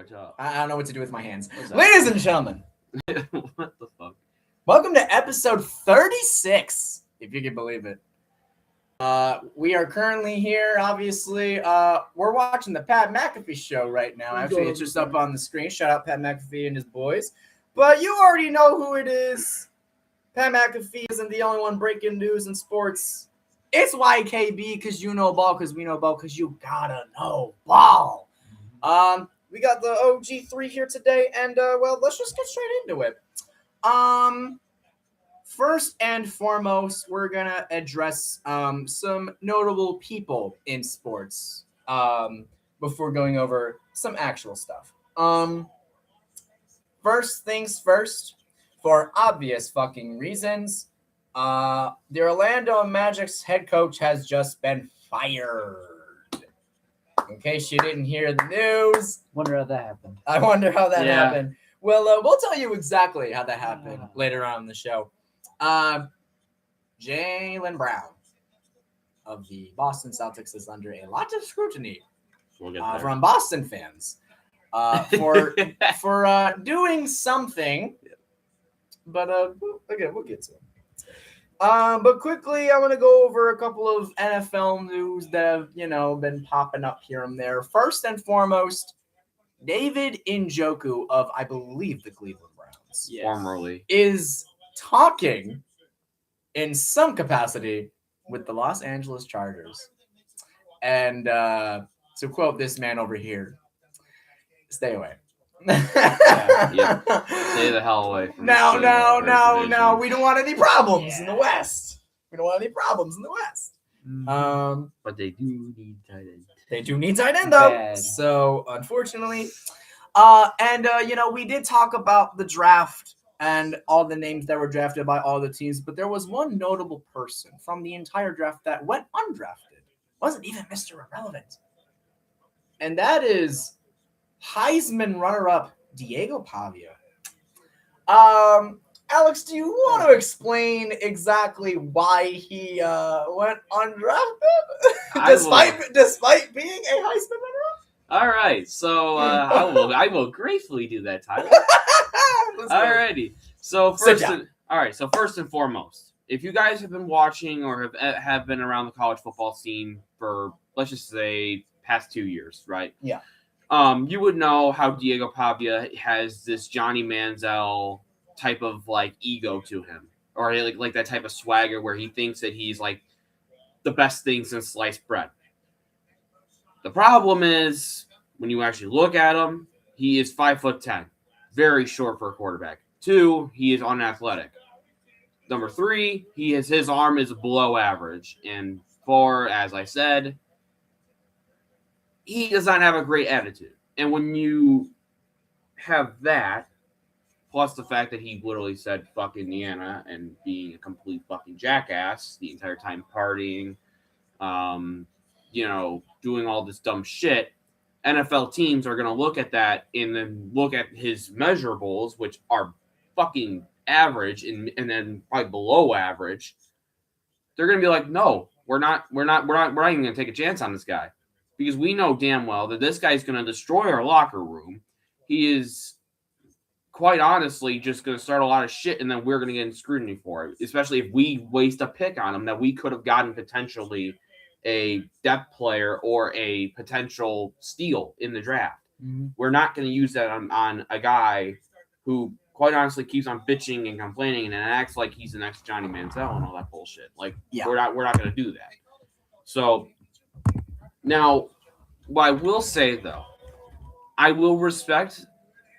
Watch out. I don't know what to do with my hands. What's that? Ladies and gentlemen, What the fuck? welcome to episode 36, if you can believe it. We are currently here, obviously. We're watching the Pat McAfee show right now. Actually, it's just up on the screen. Shout out Pat McAfee and his boys. But you already know who it is. Pat McAfee isn't the only one breaking news in sports. It's YKB, because you know ball, because we know ball, because you gotta know ball. We got the OG3 here today, and, let's just get straight into it. First and foremost, we're gonna address some notable people in sports before going over some actual stuff. First things first, for obvious fucking reasons, the Orlando Magic's head coach has just been fired. In case you didn't hear the news, Wonder how that happened. I wonder how that happened. Well, we'll tell you exactly how that happened later on in the show. Jaylen Brown of the Boston Celtics is under a lot of scrutiny from Boston fans for doing something. But we'll get to it. But quickly, I want to go over a couple of NFL news that have, been popping up here and there. First and foremost, David Njoku of, I believe, the Cleveland Browns, Formerly, is talking in some capacity with the Los Angeles Chargers. And to quote this man over here, stay away. yeah. Stay the hell away from No. division. We don't want any problems in the West. We don't want any problems in the West. But they do need tight end. They do need tight end, though. Bad. So, unfortunately. We did talk about the draft and all the names that were drafted by all the teams, but there was one notable person from the entire draft that went undrafted. Wasn't even Mr. Irrelevant. And that is Heisman runner-up Diego Pavia. Alex, do you want to explain exactly why he went undrafted despite being a Heisman runner-up? All right, so I will gratefully do that, Tyler. Alrighty. So first and foremost, if you guys have been watching or have been around the college football scene for, let's just say, past 2 years, right? Yeah. You would know how Diego Pavia has this Johnny Manziel type of ego to him, or like that type of swagger where he thinks that he's like the best thing since sliced bread. The problem is when you actually look at him, he is 5'10", very short for a quarterback. 2, he is unathletic. Number 3, his arm is below average, and 4, as I said, he does not have a great attitude. And when you have that, plus the fact that he literally said fuck Indiana and being a complete fucking jackass the entire time partying, doing all this dumb shit, NFL teams are going to look at that and then look at his measurables, which are fucking average and then probably below average. They're going to be like, no, we're not even going to take a chance on this guy. Because we know damn well that this guy's going to destroy our locker room. He is, quite honestly, just going to start a lot of shit, and then we're going to get in scrutiny for it. Especially if we waste a pick on him that we could have gotten potentially a depth player or a potential steal in the draft. Mm-hmm. We're not going to use that on a guy who, quite honestly, keeps on bitching and complaining and acts like he's the next Johnny Manziel and all that bullshit. We're not going to do that. So now, what I will say, though, I will respect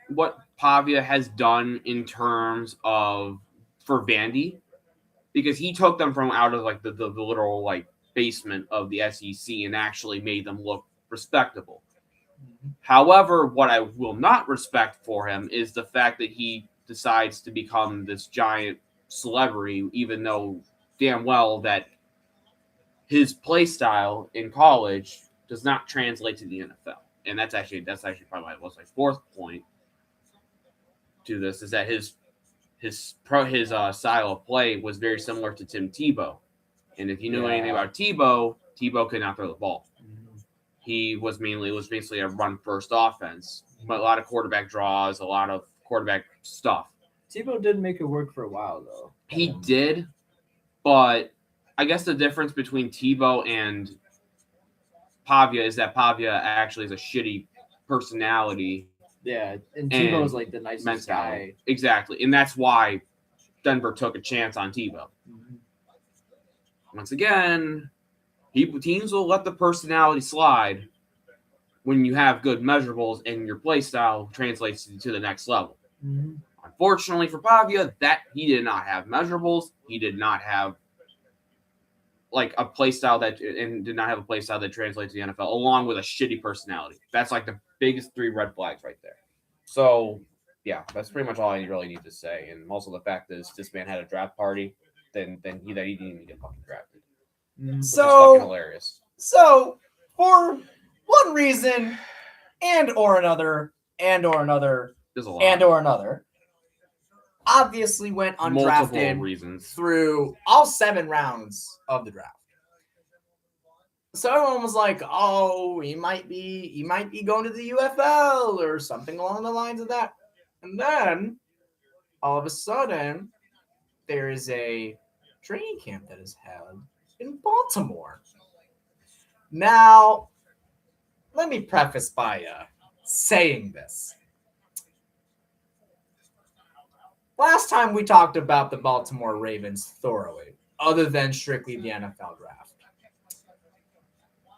what Pavia has done in terms of for Vandy, because he took them from out of the literal basement of the SEC and actually made them look respectable. Mm-hmm. However, what I will not respect for him is the fact that he decides to become this giant celebrity, even though damn well that his play style in college does not translate to the NFL. And that's actually probably my fourth point to this, is that his style of play was very similar to Tim Tebow. And if you know anything about Tebow could not throw the ball. He was basically a run first offense, but a lot of quarterback draws, a lot of quarterback stuff. Tebow did make it work for a while though. He did, but I guess the difference between Tebow and Pavia is that Pavia actually is a shitty personality. Yeah, and Tebow's like the nicest mentality. guy. Exactly, and that's why Denver took a chance on Tebow. Mhm. Once again, teams will let the personality slide when you have good measurables and your play style translates to the next level. Mm-hmm. Unfortunately for Pavia, that he did not have measurables. He did not have like a play style that translates to the NFL, along with a shitty personality. That's like the biggest 3 red flags right there. So yeah, that's pretty much all I really need to say. And also the fact that this man had a draft party, then he didn't even get fucking drafted. Mm-hmm. Which is fucking hilarious. So for one reason and or another, There's a lot. obviously went undrafted Multiple reasons through all 7 rounds of the draft. So everyone was like, "Oh, he might be going to the UFL or something along the lines of that." And then all of a sudden, there is a training camp that is held in Baltimore. Now, let me preface by saying this. Last time we talked about the Baltimore Ravens thoroughly, other than strictly the NFL draft,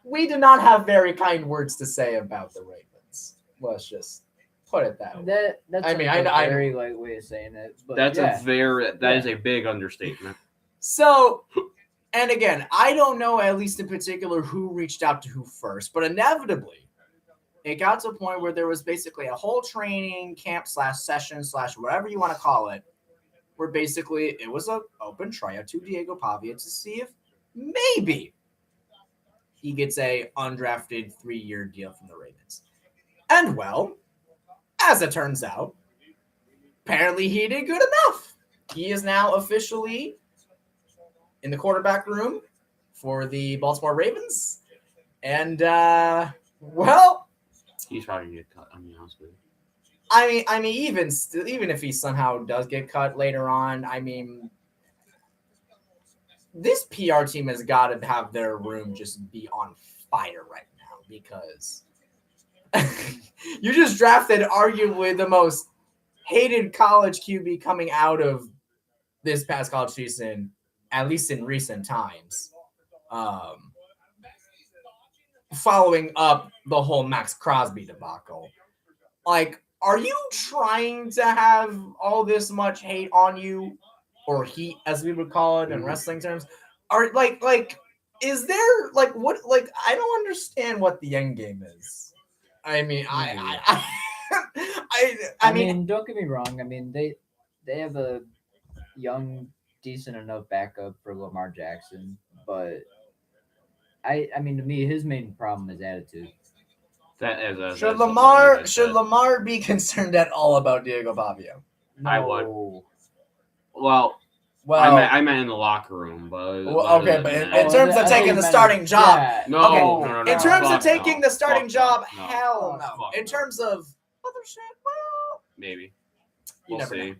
we did not have very kind words to say about the Ravens. Let's just put it that way. That's I very light way of saying it. But That's yeah. is a big understatement. So, and again, I don't know, at least in particular, who reached out to who first, but inevitably, it got to a point where there was basically a whole training camp / session / whatever you want to call it, where basically it was an open tryout to Diego Pavia to see if maybe he gets a undrafted 3-year deal from the Ravens. And well, as it turns out, apparently he did good enough. He is now officially in the quarterback room for the Baltimore Ravens. And, well, he's probably gonna get cut. I'm being honest with you. I mean, even if he somehow does get cut later on, I mean, this PR team has got to have their room just be on fire right now because you just drafted arguably the most hated college QB coming out of this past college season, at least in recent times. Following up the whole Max Crosby debacle. Like, are you trying to have all this much hate on you, or heat, as we would call it in wrestling terms? Are like, is there like what? Like, I don't understand what the end game is. I mean, I mean, don't get me wrong. I mean, they have a young, decent enough backup for Lamar Jackson, but I mean, to me, his main problem is attitude. Should Lamar be concerned at all about Diego Pavia? No. I would. Well, I meant in the locker room, but in terms of taking the starting job, no. In terms of taking the starting job, hell no. In terms of other shit, well, maybe we'll see.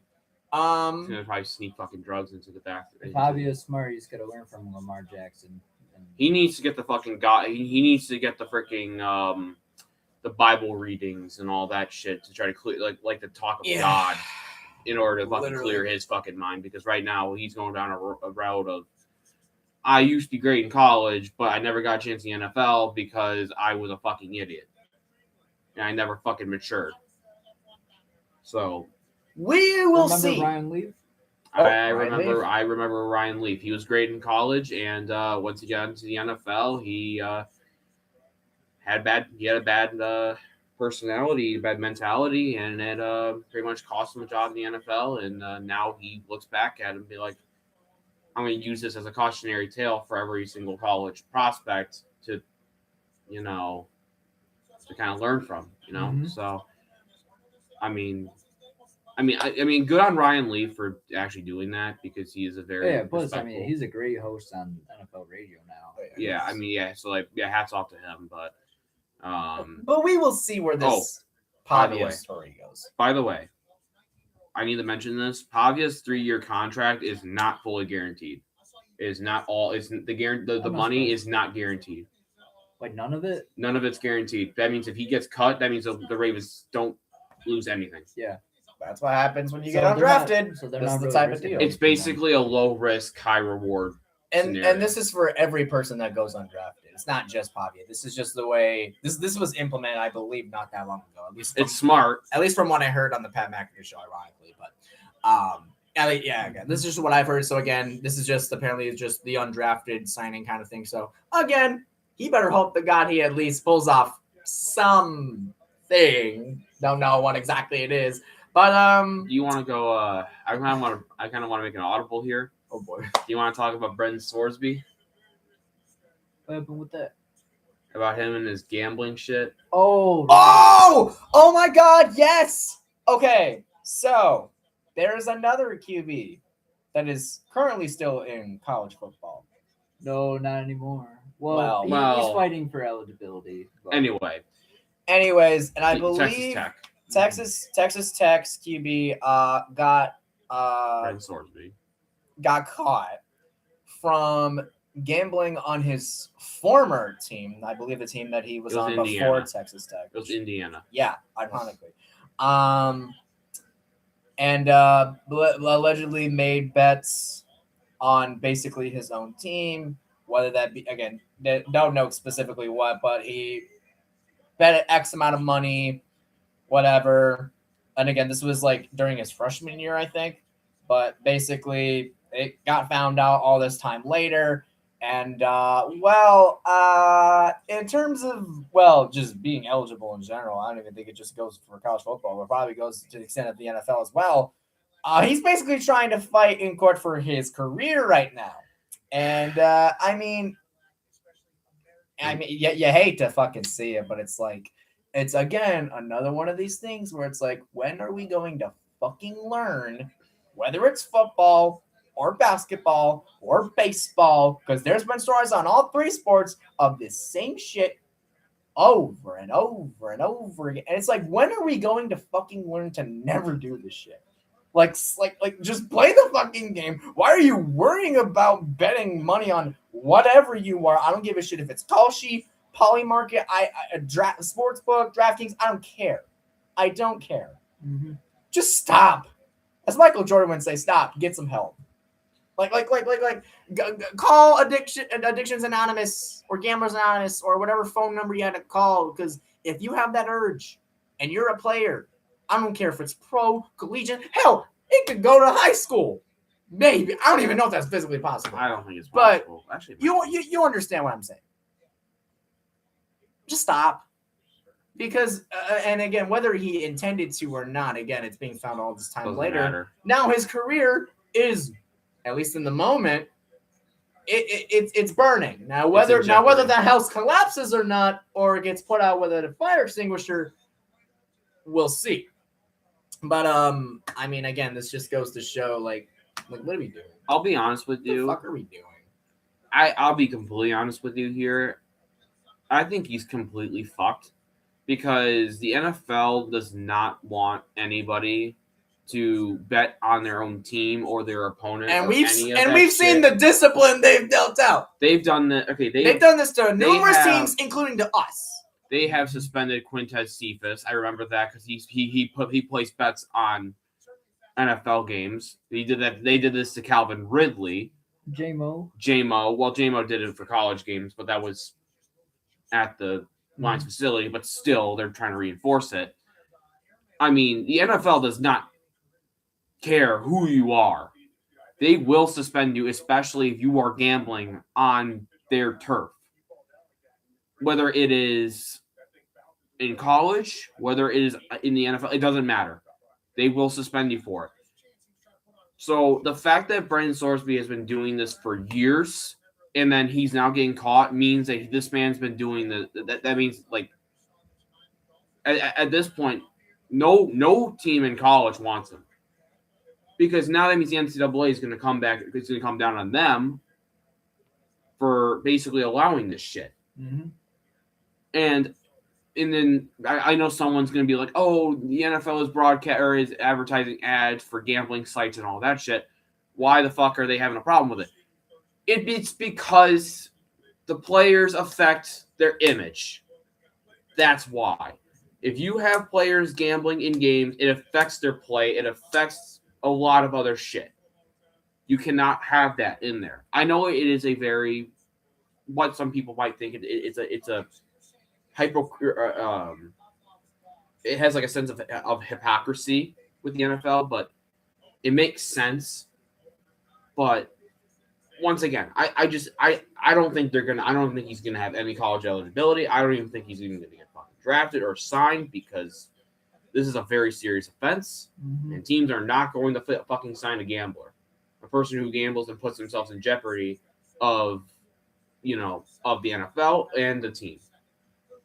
Know. He's gonna probably sneak fucking drugs into the back. If Pavia is smart, he's gonna learn from Lamar Jackson. He needs to get the fucking guy. He needs to get the freaking the Bible readings and all that shit to try to clear like the talk of God in order to fucking clear his fucking mind, because right now he's going down a route of I used to be great in college, but I never got a chance in the NFL because I was a fucking idiot and I never fucking matured. So we will see. Ryan Leaf. I remember Ryan Leaf. He was great in college, and once he got into the NFL, he had a bad personality, bad mentality, and it pretty much cost him a job in the NFL. And now he looks back at it and be like, I'm going to use this as a cautionary tale for every single college prospect to kind of learn from, Mm-hmm. So, I mean, good on Ryan Leaf for actually doing that, because he is a very plus, he's a great host on NFL radio now. So hats off to him. But But we will see where this Pavia story goes. By the way, I need to mention this. Pavia's 3-year contract is not fully guaranteed. It is not all. The money is not guaranteed. Like none of it? None of it's guaranteed. That means if he gets cut, that means the Ravens don't lose anything. Yeah. That's what happens when you get undrafted. This is the type of deal. It's basically a low risk, high reward. And this is for every person that goes undrafted. It's not just Pavia. This is just the way this was implemented, I believe, not that long ago. At least it's smart. At least from what I heard on the Pat McAfee show, ironically. But again, this is just what I've heard. So again, this is just apparently just the undrafted signing kind of thing. So again, he better hope to God he at least pulls off something. Don't know what exactly it is. But you want to go? I kind of want to make an audible here. Oh boy, you want to talk about Brendan Sorsby? What happened with that? About him and his gambling shit. Oh my God, yes. Okay, so there's another QB that is currently still in college football. No, not anymore. Well, he's fighting for eligibility. But. Anyways, and I believe Texas Tech QB got caught from gambling on his former team. I believe the team that he was on before Texas Tech. It was Indiana. Yeah, ironically. And allegedly made bets on basically his own team, whether that be, again, don't know specifically what, but he bet X amount of money, whatever. And again, this was like during his freshman year, I think. But basically, it got found out all this time later. And, in terms of, just being eligible in general, I don't even think it just goes for college football. It probably goes to the extent of the NFL as well. He's basically trying to fight in court for his career right now. And, you hate to fucking see it, but it's like, it's, again, another one of these things where it's like, when are we going to fucking learn, whether it's football or basketball or baseball, because there's been stories on all three sports of this same shit over and over and over again. And it's like, when are we going to fucking learn to never do this shit? Like just play the fucking game. Why are you worrying about betting money on whatever you are? I don't give a shit if it's Kalshi, Polymarket, sports book, DraftKings. I don't care. Mm-hmm. Just stop. As Michael Jordan would say, stop. Get some help. Call Addictions Anonymous or Gamblers Anonymous or whatever phone number you had to call, because if you have that urge and you're a player, I don't care if it's pro, collegiate, hell, it could go to high school. Maybe. I don't even know if that's physically possible. I don't think it's possible. But actually, you understand what I'm saying. Just stop. Because, and again, whether he intended to or not, again, it's being found all this time later. Matter. Now his career is, at least in the moment, it's burning. Now whether that house collapses or not, or it gets put out with a fire extinguisher, we'll see. But again, this just goes to show, like what are we doing? I'll be honest with you. What the fuck are we doing? I'll be completely honest with you here. I think he's completely fucked, because the NFL does not want anybody to bet on their own team or their opponent. And we've seen the discipline they've dealt out. They've done that. Okay, they've done this to numerous teams, including to us. They have suspended Quintez Cephas. I remember that because he placed bets on NFL games. He did that. They did this to Calvin Ridley. J-Mo. Well, J-Mo did it for college games, but that was at the Lions facility. But still, they're trying to reinforce it. I mean, the NFL does not care who you are. They will suspend you, especially if you are gambling on their turf. Whether it is in college, whether it is in the NFL, it doesn't matter. They will suspend you for it. So the fact that Brendan Sorsby has been doing this for years, and then he's now getting caught, means that this man's been doing that means, like, at this point, no team in college wants him. Because now that means the NCAA is going to come back. It's going to come down on them for basically allowing this shit. Mm-hmm. And and then I know someone's going to be like, oh, the NFL is broadcast or is advertising ads for gambling sites and all that shit. Why the fuck are they having a problem with it? It's because the players affect their image. That's why. If you have players gambling in games, it affects their play. It affects a lot of other shit. You cannot have that in there. I know it is a very, what some people might think it's a it has like a sense of hypocrisy with the NFL, but it makes sense. But once again, I don't think I don't think he's gonna have any college eligibility. I don't even think he's even gonna get fucking drafted or signed because this is a very serious offense, and teams are not going to fucking sign a gambler, a person who gambles and puts themselves in jeopardy of the NFL and the team.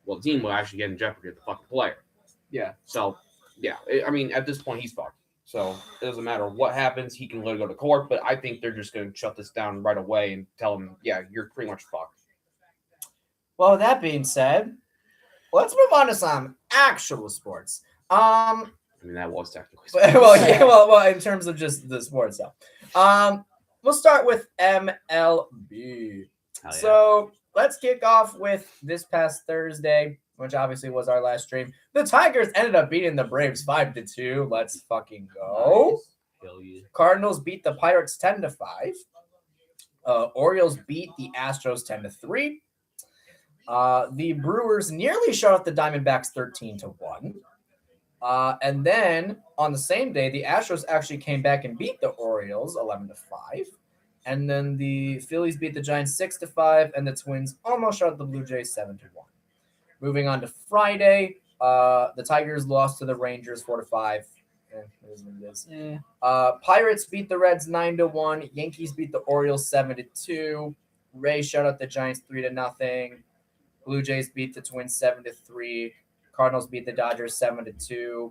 Well, the team will actually get in jeopardy of the fucking player. Yeah. So, yeah, I mean, at this point, he's fucked. So it doesn't matter what happens. He can literally go to court, but I think they're just going to shut this down right away and tell him, yeah, you're pretty much fucked. Well, with that being said, let's move on to some actual sports. I mean, that was technically sports. Well, in terms of just the sports stuff. We'll start with MLB. Yeah. So let's kick off with this past Thursday, which obviously was our last stream. The Tigers ended up beating the Braves 5-2. Let's fucking go. Nice. Hell yeah. Cardinals beat the Pirates 10-5. Orioles beat the Astros 10-3. The Brewers nearly shut out the Diamondbacks 13-1. And then on the same day, the Astros actually came back and beat the Orioles 11-5. And then the Phillies beat the Giants 6-5, and the Twins almost shut out the Blue Jays 7-1. Moving on to Friday, the Tigers lost to the Rangers 4-5. Pirates beat the Reds 9-1. Yankees beat the Orioles 7-2. Rays shut out the Giants 3-0. Blue Jays beat the Twins 7-3. Cardinals beat the Dodgers 7-2.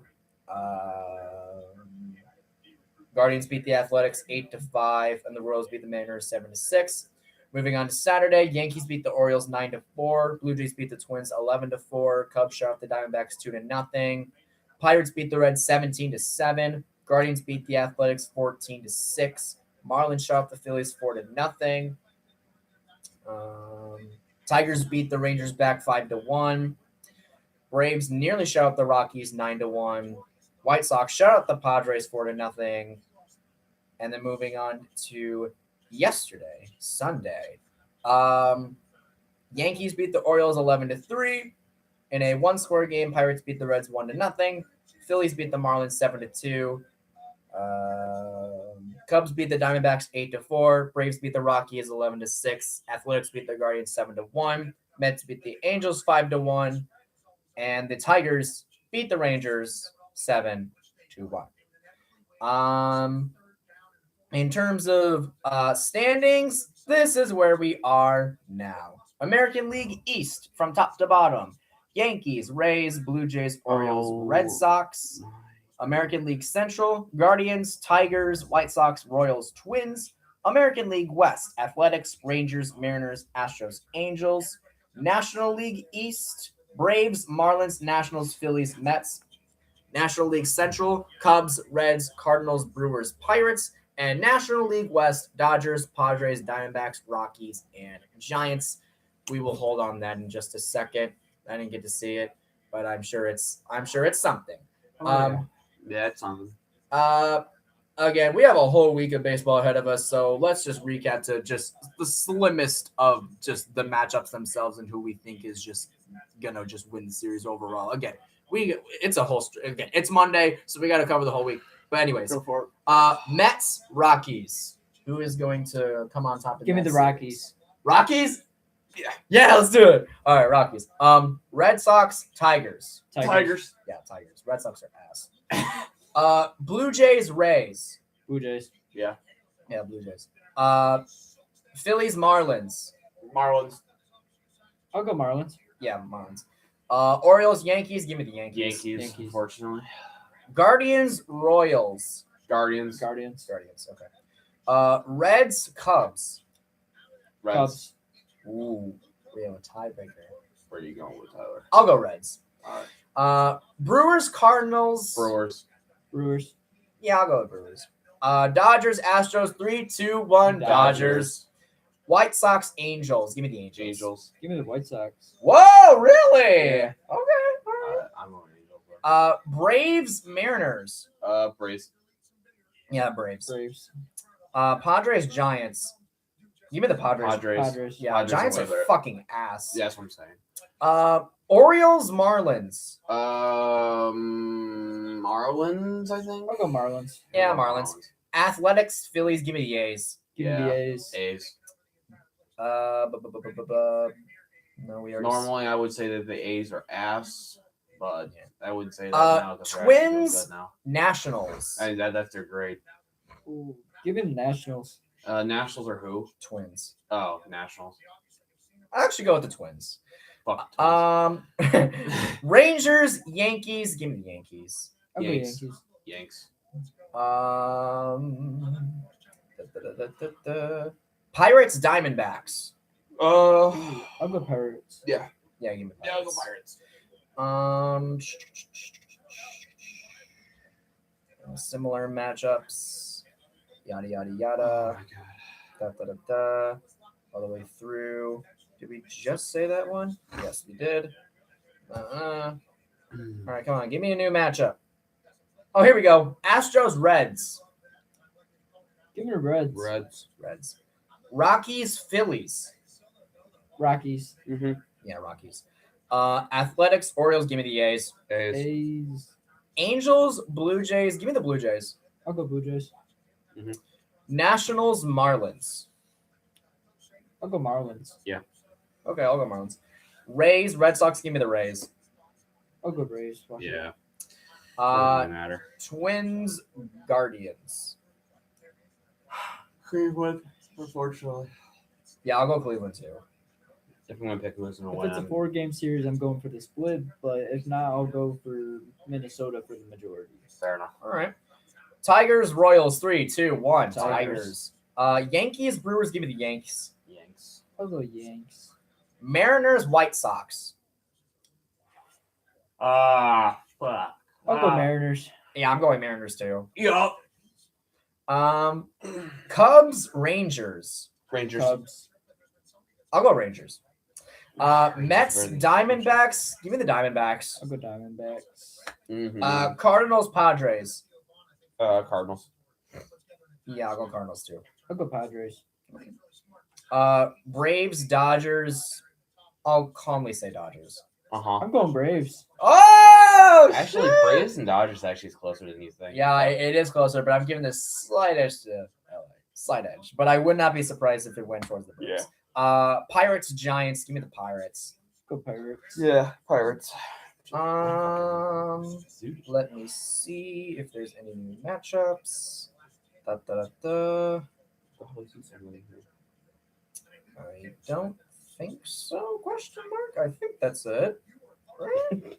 Guardians beat the Athletics 8-5, and the Royals beat the Mariners 7-6. Moving on to Saturday, Yankees beat the Orioles 9-4. Blue Jays beat the Twins 11-4. Cubs shut out the Diamondbacks 2-0. Pirates beat the Reds 17-7. Guardians beat the Athletics 14-6. Marlins shut out the Phillies 4-0. Tigers beat the Rangers back 5-1. Braves nearly shut out the Rockies 9-1. White Sox shut out the Padres 4-0. And then moving on to yesterday, Sunday, Yankees beat the Orioles 11-3 in a one-score game. Pirates beat the Reds 1-0. Phillies beat the Marlins 7-2. Cubs beat the Diamondbacks 8-4. Braves beat the Rockies 11-6. Athletics beat the Guardians 7-1. Mets beat the Angels 5-1, and the Tigers beat the Rangers 7-1. In terms of standings, this is where we are now. American League East from top to bottom. Yankees, Rays, Blue Jays, Orioles, Red Sox. American League Central, Guardians, Tigers, White Sox, Royals, Twins. American League West, Athletics, Rangers, Mariners, Astros, Angels. National League East, Braves, Marlins, Nationals, Phillies, Mets. National League Central, Cubs, Reds, Cardinals, Brewers, Pirates. And National League West, Dodgers, Padres, Diamondbacks, Rockies, and Giants. We will hold on that in just a second. I didn't get to see it, but I'm sure it's something. Yeah, it's something. Again, we have a whole week of baseball ahead of us, so let's just recap to just the slimmest of just the matchups themselves and who we think is just gonna just win the series overall. Again, it's Monday, so we got to cover the whole week. But anyways, Go for it. Mets, Rockies. Who is going to come on top of Give me the series? Rockies. Rockies? Yeah, let's do it. All right, Rockies. Red Sox, Tigers. Tigers. Yeah, Tigers. Red Sox are ass. Blue Jays, Rays. Blue Jays. Yeah, Blue Jays. Phillies, Marlins. Marlins. I'll go Marlins. Yeah, Marlins. Orioles, Yankees. Give me the Yankees. Yankees. Unfortunately. Guardians, Royals. Guardians. Okay. Reds, Cubs. Reds. Cubs. Ooh, we have a tiebreaker. Where are you going with, Tyler? I'll go Reds. Brewers, Cardinals. Brewers. Yeah, I'll go with Brewers. Dodgers, Astros, 3-2-1, Dodgers. White Sox, Angels. Give me the Angels. Give me the White Sox. Whoa, really? Yeah. Okay. All right. I'm going Angels. Braves, Mariners. Braves. Yeah, Braves. Braves. Padres, Giants. Give me the Padres. Padres. Yeah, Padres Giants are are way better. fucking ass. Yeah, that's what I'm saying. Orioles, Marlins. Marlins, I think. I'll go Marlins. Yeah, Marlins. Athletics, Phillies. Give me the A's. Give me the A's. A's. No, we already. Normally, I would say that the A's are ass, but I wouldn't say that now. 'Cause they're actually really Twins, good now. Nationals. That's their great. Ooh, give me the Nationals. Nationals are who? Twins. Oh, Nationals. I'll actually go with the Twins. Fuck. Twins. Rangers, Yankees. Give me the Yankees. I'll go Yanks. Yankees. Pirates, Diamondbacks. I'll go Pirates. Yeah. Yeah, give me Pirates. Yeah, I'll go Pirates. Similar matchups. Yada yada yada. Oh my god. All the way through. Did we just say that one? Yes, we did. All right, come on. Give me a new matchup. Oh, here we go. Astros, Reds. Give me the Reds. Reds. Rockies, Phillies. Rockies. Mm-hmm. Yeah, Rockies. Athletics, Orioles. Give me the A's. A's. Angels, Blue Jays. Give me the Blue Jays. I'll go Blue Jays. Mm-hmm. Nationals, Marlins. I'll go Marlins. Yeah. Okay, I'll go Marlins. Rays, Red Sox. Give me the Rays. I'll go Braves. Yeah. Uh, Doesn't matter. Twins, Guardians. Cleveland, unfortunately. Yeah, I'll go Cleveland too. If I'm gonna pick who's gonna If win, it's a 4-game series, I'm going for the split. But if not, I'll go for Minnesota for the majority. fair enough. All right. Tigers, Royals, 3-2-1. Tigers. Yankees, Brewers. Give me the Yanks. Yanks. I'll go Yanks. Mariners, White Sox. Fuck. I'll go Mariners. Yeah, I'm going Mariners too. Yup. Cubs, Rangers. Rangers. Cubs. I'll go Rangers. Mets, Rangers. Diamondbacks. Give me the Diamondbacks. I'll go Diamondbacks. Mm-hmm. Cardinals, Padres. Cardinals. Yeah, I'll go Cardinals too. I'll go Padres. Braves, Dodgers. I'll calmly say Dodgers. Uh-huh. I'm going Braves. Oh, Actually, shit! Braves and Dodgers actually is closer than you think. Yeah, it is closer, but I'm giving this slight edge to LA. Slight edge, but I would not be surprised if it went towards the Braves. Pirates, Giants. Give me the Pirates. Go Pirates. Yeah, Pirates. Let me see if there's any new matchups. I don't think so. Question mark. I think that's it. Right?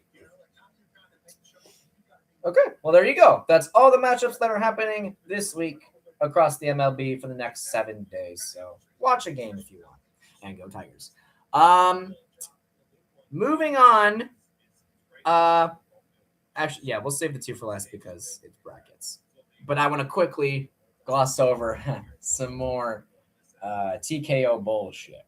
Okay. Well, there you go. That's all the matchups that are happening this week across the MLB for the next 7 days. So watch a game if you want, and go Tigers. Moving on. Actually, yeah, we'll save the two for last because it's brackets. But I want to quickly gloss over some more TKO bullshit.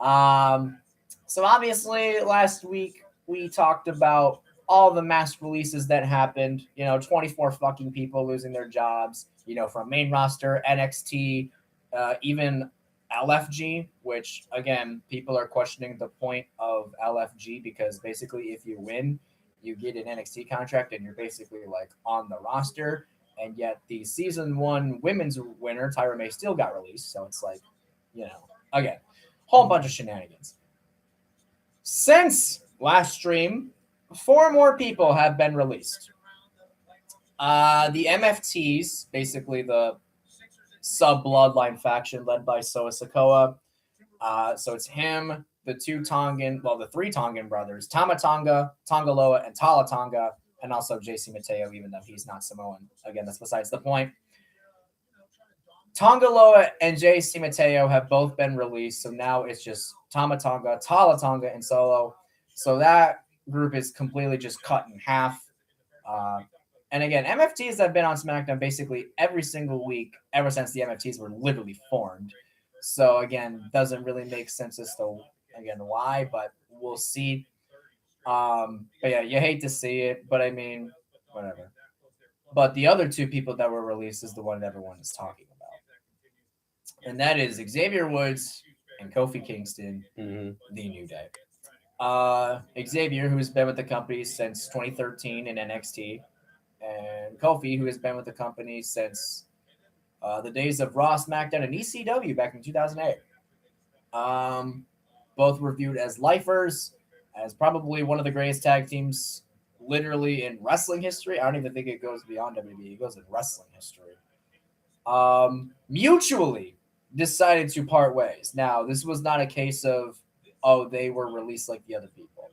So obviously last week we talked about all the mass releases that happened, 24 fucking people losing their jobs, from main roster, NXT, even LFG, which again, people are questioning the point of LFG because basically if you win, you get an NXT contract and you're basically like on the roster. And yet the season 1 women's winner, Tyra May, still got released. So it's like, again, whole bunch of shenanigans. Since last stream, 4 more people have been released. The MFTs, basically the sub-bloodline faction led by Soa Sikoa. So it's him, the 3 Tongan brothers, Tama Tonga, Tonga Loa, and Tala Tonga, and also JC Mateo, even though he's not Samoan. Again, that's besides the point. Tonga Loa and JC Mateo have both been released, so now it's just Tama Tonga, Tala Tonga, and Solo. So that group is completely just cut in half. And again, MFTs have been on SmackDown basically every single week ever since the MFTs were literally formed. So again, doesn't really make sense as to again why, but we'll see. But yeah, you hate to see it, but I mean, whatever. But the other two people that were released is the one that everyone is talking about, and that is Xavier Woods and Kofi Kingston, the New Day. Xavier, who's been with the company since 2013 in NXT, and Kofi, who has been with the company since the days of Raw, SmackDown, and ECW back in 2008. Both were viewed as lifers, as probably one of the greatest tag teams literally in wrestling history. I don't even think it goes beyond WWE. It goes in wrestling history. Mutually decided to part ways. Now, this was not a case of, oh, they were released like the other people.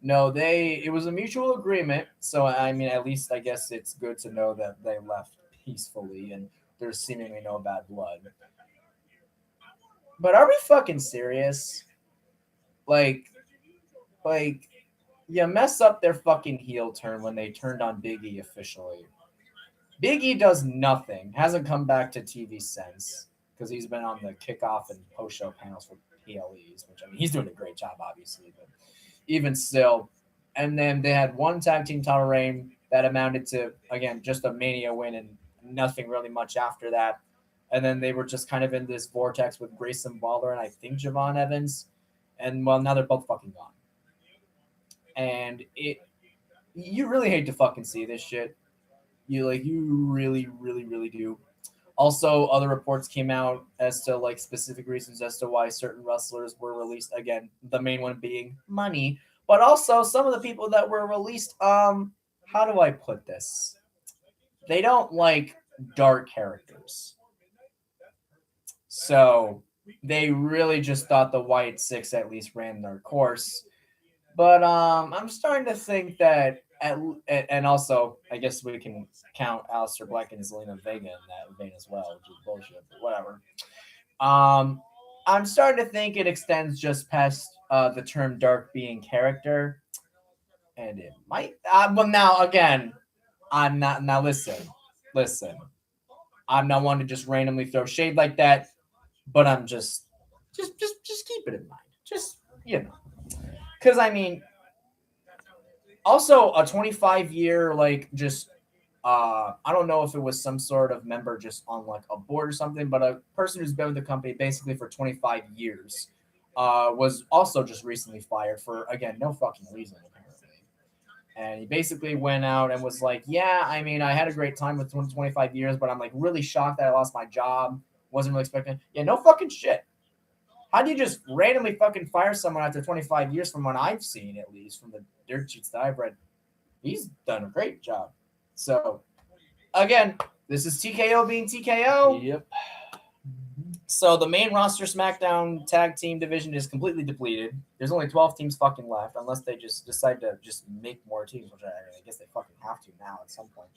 No, it was a mutual agreement. So, I mean, at least I guess it's good to know that they left peacefully and there's seemingly no bad blood. But are we fucking serious? Like, you mess up their fucking heel turn when they turned on Big E officially. Big E does nothing. Hasn't come back to TV since because he's been on the kickoff and post-show panels for PLEs, which, I mean, he's doing a great job, obviously, but even still. And then they had one tag team title reign that amounted to, again, just a Mania win and nothing really much after that. And then they were just kind of in this vortex with Grayson Waller and I think Javon Evans. And, well, now they're both fucking gone. And you really hate to fucking see this shit. You really, really, really do. Also, other reports came out as to like specific reasons as to why certain wrestlers were released. Again, the main one being money, but also some of the people that were released. How do I put this? They don't like dark characters, so they really just thought the White Six at least ran their course. But I'm starting to think that, and also I guess we can count Aleister Black and Zelina Vega in that vein as well, which is bullshit, but whatever. I'm starting to think it extends just past the term dark being character, and it might. Well, now again, I'm not. Now listen. I'm not one to just randomly throw shade like that, but I'm just keep it in mind. Just because I mean, also a 25-year I don't know if it was some sort of member just on like a board or something, but a person who's been with the company basically for 25 years was also just recently fired for, again, no fucking reason apparently. And he basically went out and was like, yeah, I mean, I had a great time with 25 years, but I'm like really shocked that I lost my job. Wasn't really expecting. Yeah, no fucking shit. How do you just randomly fucking fire someone after 25 years from what I've seen, at least from the dirt sheets that I've read? He's done a great job. So, again, this is TKO being TKO. Yep. So the main roster SmackDown tag team division is completely depleted. There's only 12 teams fucking left, unless they just decide to just make more teams, which I guess they fucking have to now at some point.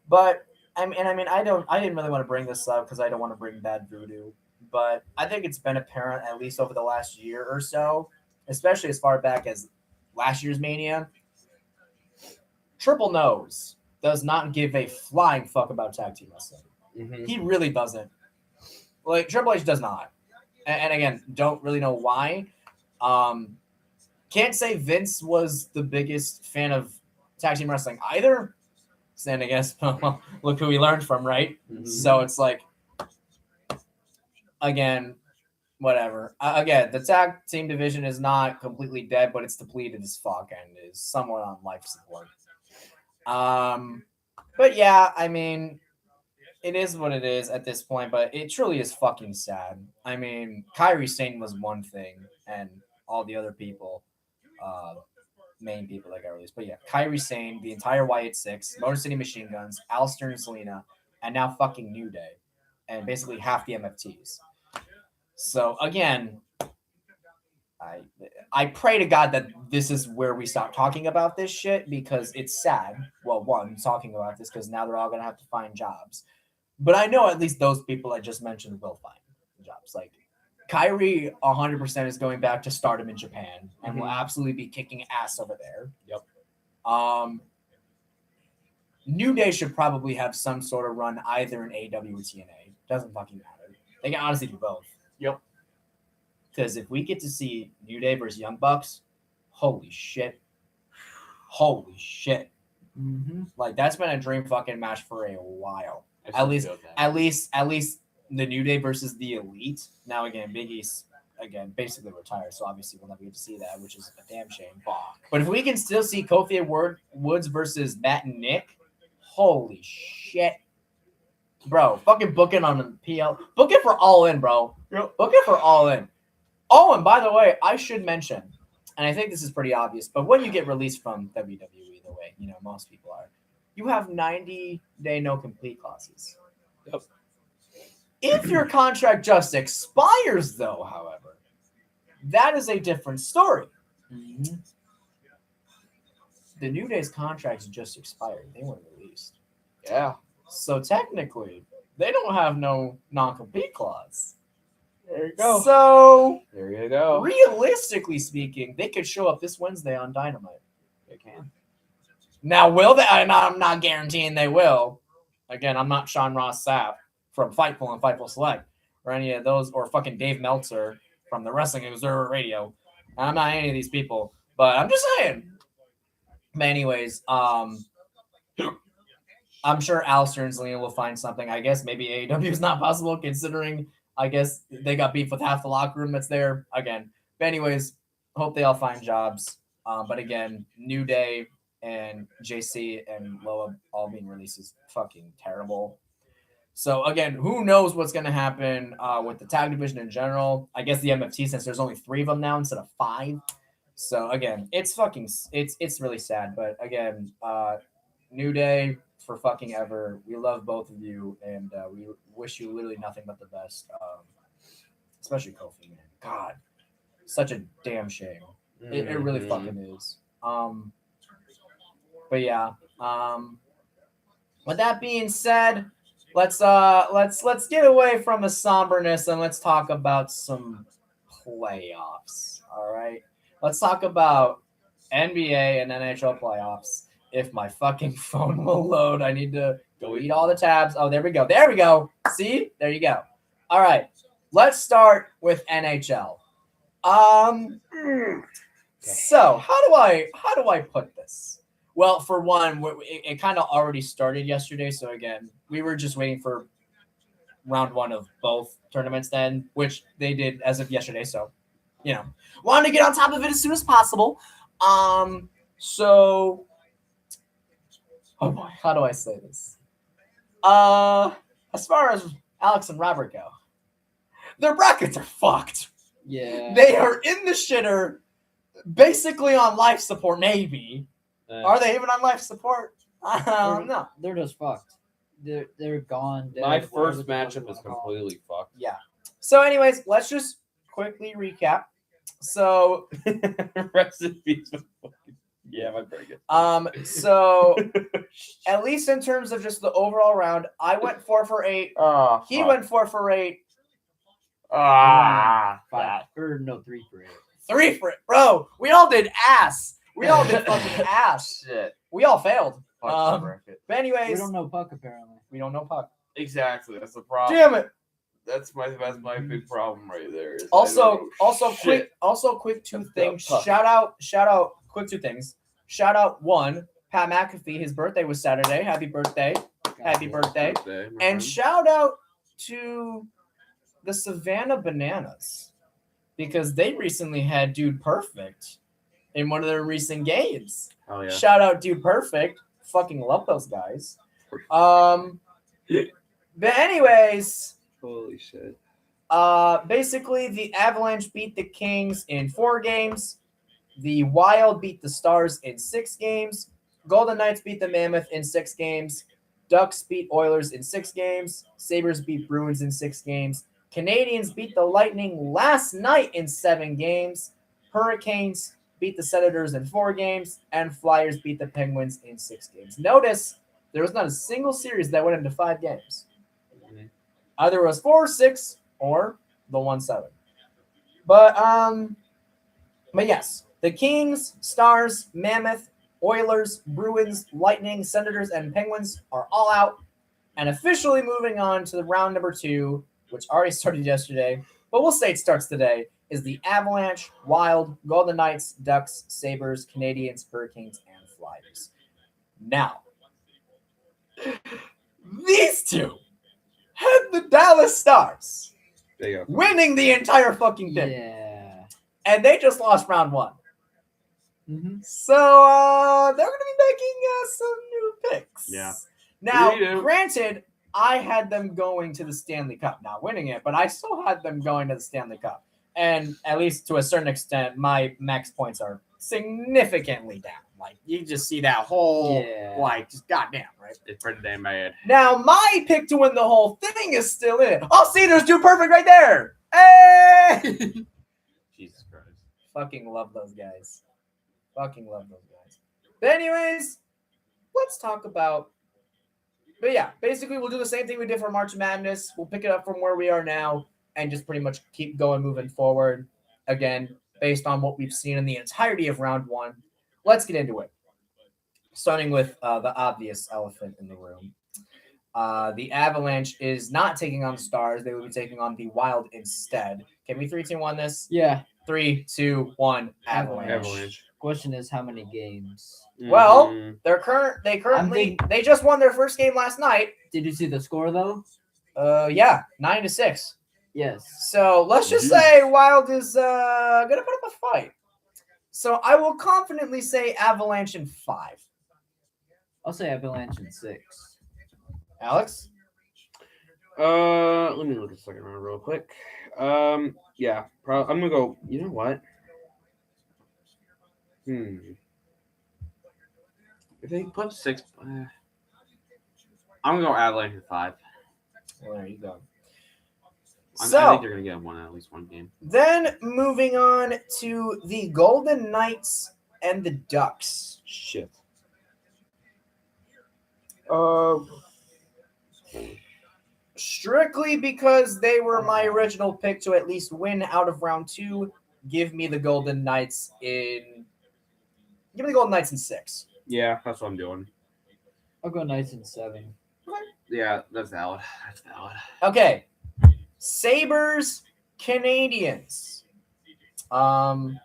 But I didn't really want to bring this up because I don't want to bring bad voodoo. But I think it's been apparent, at least over the last year or so, especially as far back as last year's Mania, Triple Nose does not give a flying fuck about tag team wrestling. Mm-hmm. He really doesn't. Like, Triple H does not. And again, don't really know why. Can't say Vince was the biggest fan of tag team wrestling either. And I guess, look who he learned from, right? Mm-hmm. So it's like, again, whatever. Again, the tag team division is not completely dead, but it's depleted as fuck and is somewhat on life support. But yeah, I mean, it is what it is at this point, but it truly is fucking sad. I mean, Kairi Sane was one thing, and all the other people, main people that got released. But yeah, Kairi Sane, the entire Wyatt Six, Motor City Machine Guns, Aleister and Selena, and now fucking New Day, and basically half the MFTs. So again, I pray to God that this is where we stop talking about this shit because it's sad. Well, one, talking about this because now they're all going to have to find jobs. But I know at least those people I just mentioned will find jobs. Like, Kyrie 100% is going back to stardom in Japan and will absolutely be kicking ass over there. Yep. New Day should probably have some sort of run either in AEW or TNA. Doesn't fucking matter. They can honestly do both. Yep. Because if we get to see New Day versus Young Bucks, holy shit. Holy shit. Mm-hmm. Like, that's been a dream fucking match for a while. I At least the New Day versus the Elite. Now, again, Big East, basically retired, so obviously we'll never get to see that, which is a damn shame. Fuck. But if we can still see Kofi and Woods versus Matt and Nick, holy shit. Bro, fucking book it on the PL. Book it for All In, bro. Yep. Book it for All In. Oh, and by the way, I should mention, and I think this is pretty obvious, but when you get released from WWE, the way, most people are, you have 90-day no-compete clauses. Yep. If your contract just expires, though, however, that is a different story. Mm-hmm. The New Day's contracts just expired. They weren't released. Yeah. So technically, they don't have no non-compete clause. There you go. So, There you go. realistically speaking, they could show up this Wednesday on Dynamite. They can. Now, will they? I'm not guaranteeing they will. Again, I'm not Sean Ross Sapp from Fightful and Fightful Select or any of those, or fucking Dave Meltzer from the Wrestling Observer Radio. I'm not any of these people, but I'm just saying. But anyways, I'm sure Alistair and Zelina will find something. I guess maybe AEW is not possible considering, I guess, they got beef with half the locker room that's there. Again. But anyways, hope they all find jobs. But again, New Day and JC and Loa all being released is fucking terrible. So again, who knows what's going to happen with the tag division in general. I guess the MFT, since there's only 3 of them now instead of 5. So again, it's really sad. But again, New Day for fucking ever. We love both of you, and we wish you literally nothing but the best. Especially Kofi, man. God, such a damn shame. It really fucking is. But yeah. With that being said, let's get away from the somberness and let's talk about some playoffs. All right. Let's talk about NBA and NHL playoffs. If my fucking phone will load, I need to delete all the tabs. Oh, there we go. There we go. See? There you go. All right. Let's start with NHL. So how do I put this? Well, for one, it kind of already started yesterday. So again, we were just waiting for round 1 of both tournaments then, which they did as of yesterday. So, wanted to get on top of it as soon as possible. So, oh boy, how do I say this? As far as Alex and Robert go, their brackets are fucked. Yeah. They are in the shitter, basically on life support, maybe. Are they even on life support? I don't know. They're just fucked. They're gone. My first matchup is completely fucked. Yeah. So, anyways, let's just quickly recap. So, Rest in peace. Yeah, my very good. So at least in terms of just the overall round, I went 4 for 8. He went 4 for 8. 5 or no 3 for 8. 3 for 8, bro. We all did ass. We all did fucking ass. Shit. We all failed. But But anyways, We don't know puck apparently. we don't know puck. exactly, that's the problem. Damn it. That's my big problem right there. is Also, Shit. quick 2 things. Puck. Shout out. Quick 2 things. Shout out 1, Pat McAfee. His birthday was Saturday. Happy birthday. Happy birthday. And shout out to the Savannah Bananas because they recently had Dude Perfect in one of their recent games. Oh yeah. Shout out Dude Perfect. Fucking love those guys. But anyways, Holy shit. basically the Avalanche beat the Kings in 4 games. The Wild beat the Stars in 6 games. Golden Knights beat the Mammoth in 6 games. Ducks beat Oilers in 6 games. Sabres beat Bruins in 6 games. Canadians beat the Lightning last night in 7 games. Hurricanes beat the Senators in 4 games. And Flyers beat the Penguins in 6 games. Notice there was not a single series that went into 5 games. Either it was 4 or 6 or the 1-7. But yes, the Kings, Stars, Mammoth, Oilers, Bruins, Lightning, Senators, and Penguins are all out and officially moving on to the round number 2, which already started yesterday, but we'll say it starts today, is the Avalanche, Wild, Golden Knights, Ducks, Sabres, Canadiens, Hurricanes, and Flyers. Now, these two had the Dallas Stars winning the entire fucking thing. Yeah. And they just lost round 1. Mm-hmm. So they're going to be making some new picks. Yeah. Now, granted, I had them going to the Stanley Cup, not winning it, but I still had them going to the Stanley Cup. And at least to a certain extent, my max points are significantly down. Like, you just see that whole, just goddamn, right? It's pretty damn bad. Now, my pick to win the whole thing is still in. Oh, see, there's 2 perfect right there. Hey! Jesus Christ. Fucking love those guys. But anyways, let's talk about... But yeah, basically we'll do the same thing we did for March Madness. We'll pick it up from where we are now and just pretty much keep going, moving forward. Again, based on what we've seen in the entirety of round 1. Let's get into it. Starting with the obvious elephant in the room. The Avalanche is not taking on the Stars. They will be taking on the Wild instead. Can we 3, 2, 1 this? Yeah. 3, 2, 1, Avalanche. Question is how many games? Well, they just won their first game last night. Did you see the score though? Yeah, 9-6. Yes. So let's just say Wild is gonna put up a fight. So I will confidently say Avalanche in 5. I'll say Avalanche in 6. Alex? Let me look at the second round real quick. Yeah, I'm gonna go. You know what? If they put 6, I'm gonna go Avalanche in 5. Well, there you go. I think they're gonna get at least one game. Then moving on to the Golden Knights and the Ducks. Shit. Strictly because they were my original pick to at least win out of round 2, give me the Golden Knights in 6. Yeah, that's what I'm doing. I'll go Knights in 7. Yeah, that's valid. Okay. Sabres, Canadiens. I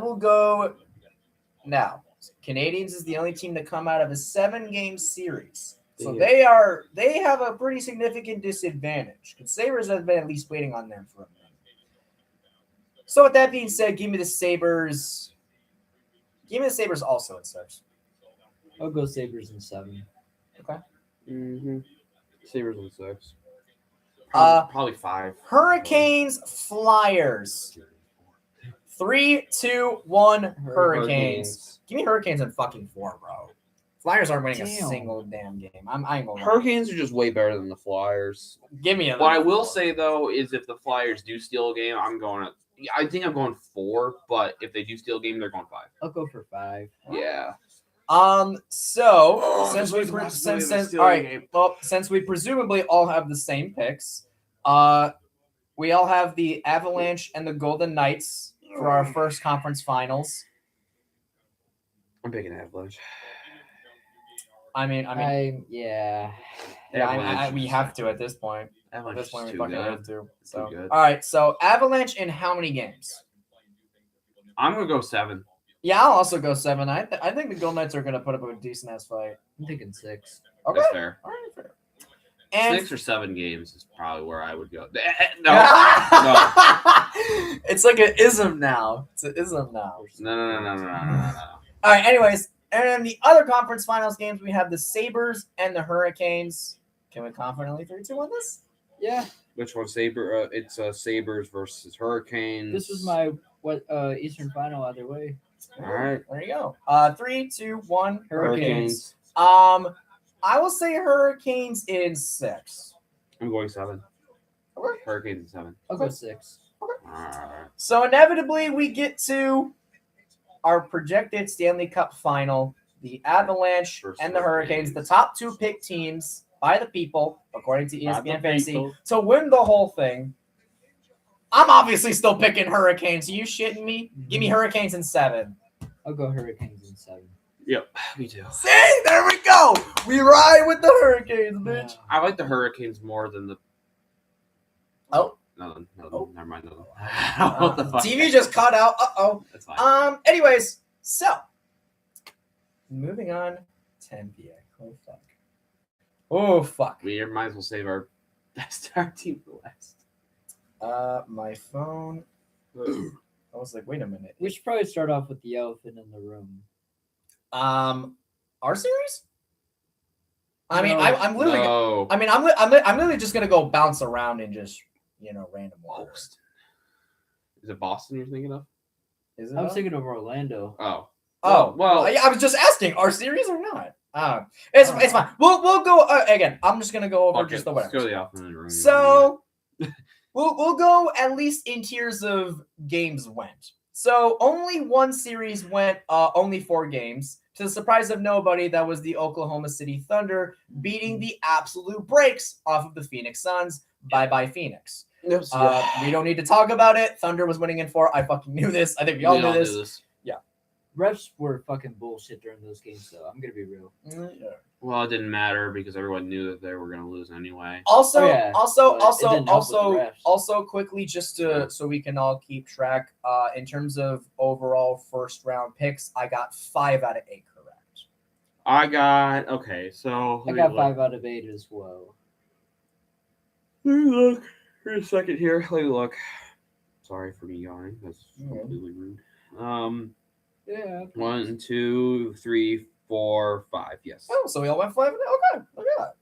will go now. Canadiens is the only team to come out of a 7-game series. So they have a pretty significant disadvantage. The Sabres have been at least waiting on them for a minute. So with that being said, give me the Sabres. Give me the Sabres also in 6. I'll go Sabres in 7. Okay. Sabres in 6. Probably 5. Hurricanes, Flyers. 3, 2, 1, Hurricanes. Give me Hurricanes in fucking 4, bro. Flyers aren't winning a single damn game. I ain't gonna lie. Hurricanes are just way better than the Flyers. Give me a. What I will say though is if the Flyers do steal a game, I think I'm going 4. But if they do steal a game, they're going 5. I'll go for 5. Yeah. So since we presumably all have the same picks, we all have the Avalanche and the Golden Knights for our first conference finals. I'm picking Avalanche. Yeah, we have to at this point. Avalanche at this point, is we too fucking good. have to. So, good. All right. So Avalanche in how many games? I'm gonna go 7. Yeah, I'll also go 7. I think the Golden Knights are gonna put up a decent ass fight. I'm thinking 6. Okay. That's fair. All right, fair. And 6 or 7 games is probably where I would go. No. It's like an ism now. It's an ism now. No. All right. Anyways, and the other conference finals games, we have the Sabres and the Hurricanes. Can we confidently 3-2 this? Yeah. Which one? It's Sabres versus Hurricanes. This was my Eastern final either way. All right. There you go. 3, 2, 1. Hurricanes. I will say Hurricanes in 6. I'm going 7. Okay. Hurricanes in 7. I'll go 6. Alright. So inevitably we get to our projected Stanley Cup final, the Avalanche and the Hurricanes, the top 2 picked teams by the people, according to ESPN Fantasy, to win the whole thing. I'm obviously still picking Hurricanes. Are you shitting me? Give me Hurricanes in 7. I'll go Hurricanes in 7. Yep, me too. See, there we go. We ride with the Hurricanes, bitch. I like the Hurricanes more than the. Oh. No, Oh. Never mind. No. What the fuck? TV just cut out. That's fine. Anyways, so moving on to NBA. Oh fuck. Oh fuck. We might as well save our best team for last. My phone. I was like, wait a minute. We should probably start off with the elephant in the room. Our series. I mean, No. I'm literally. No. I mean, I'm literally just gonna go bounce around and just random order. Is it Boston you're thinking of? Is it? I was thinking of Orlando. Oh. Well, I was just asking, our series or not? It's fine. We'll go again. I'm just gonna go over just the Let's whatever. go to the elephant in the room. So we'll go at least in tiers of games went. So only one series went, only 4 games. To the surprise of nobody, that was the Oklahoma City Thunder beating the absolute brakes off of the Phoenix Suns. Bye Phoenix. Yes, We don't need to talk about it. Thunder was winning in 4. I fucking knew this. I think we all knew this. Yeah. Refs were fucking bullshit during those games, though. I'm gonna be real. Yeah. Well, it didn't matter because everyone knew that they were going to lose anyway. Also, Oh, yeah, also, quickly, just so we can all keep track. In terms of overall first round picks, I got 5 out of 8 correct. I got okay. So I got 5 out of 8 as well. Let me look for a second here. Let me look. Sorry for me yawning. That's completely rude. Yeah. 1, 2, 3, 4, 5. Yes. Oh, so we all went 5. Okay, look at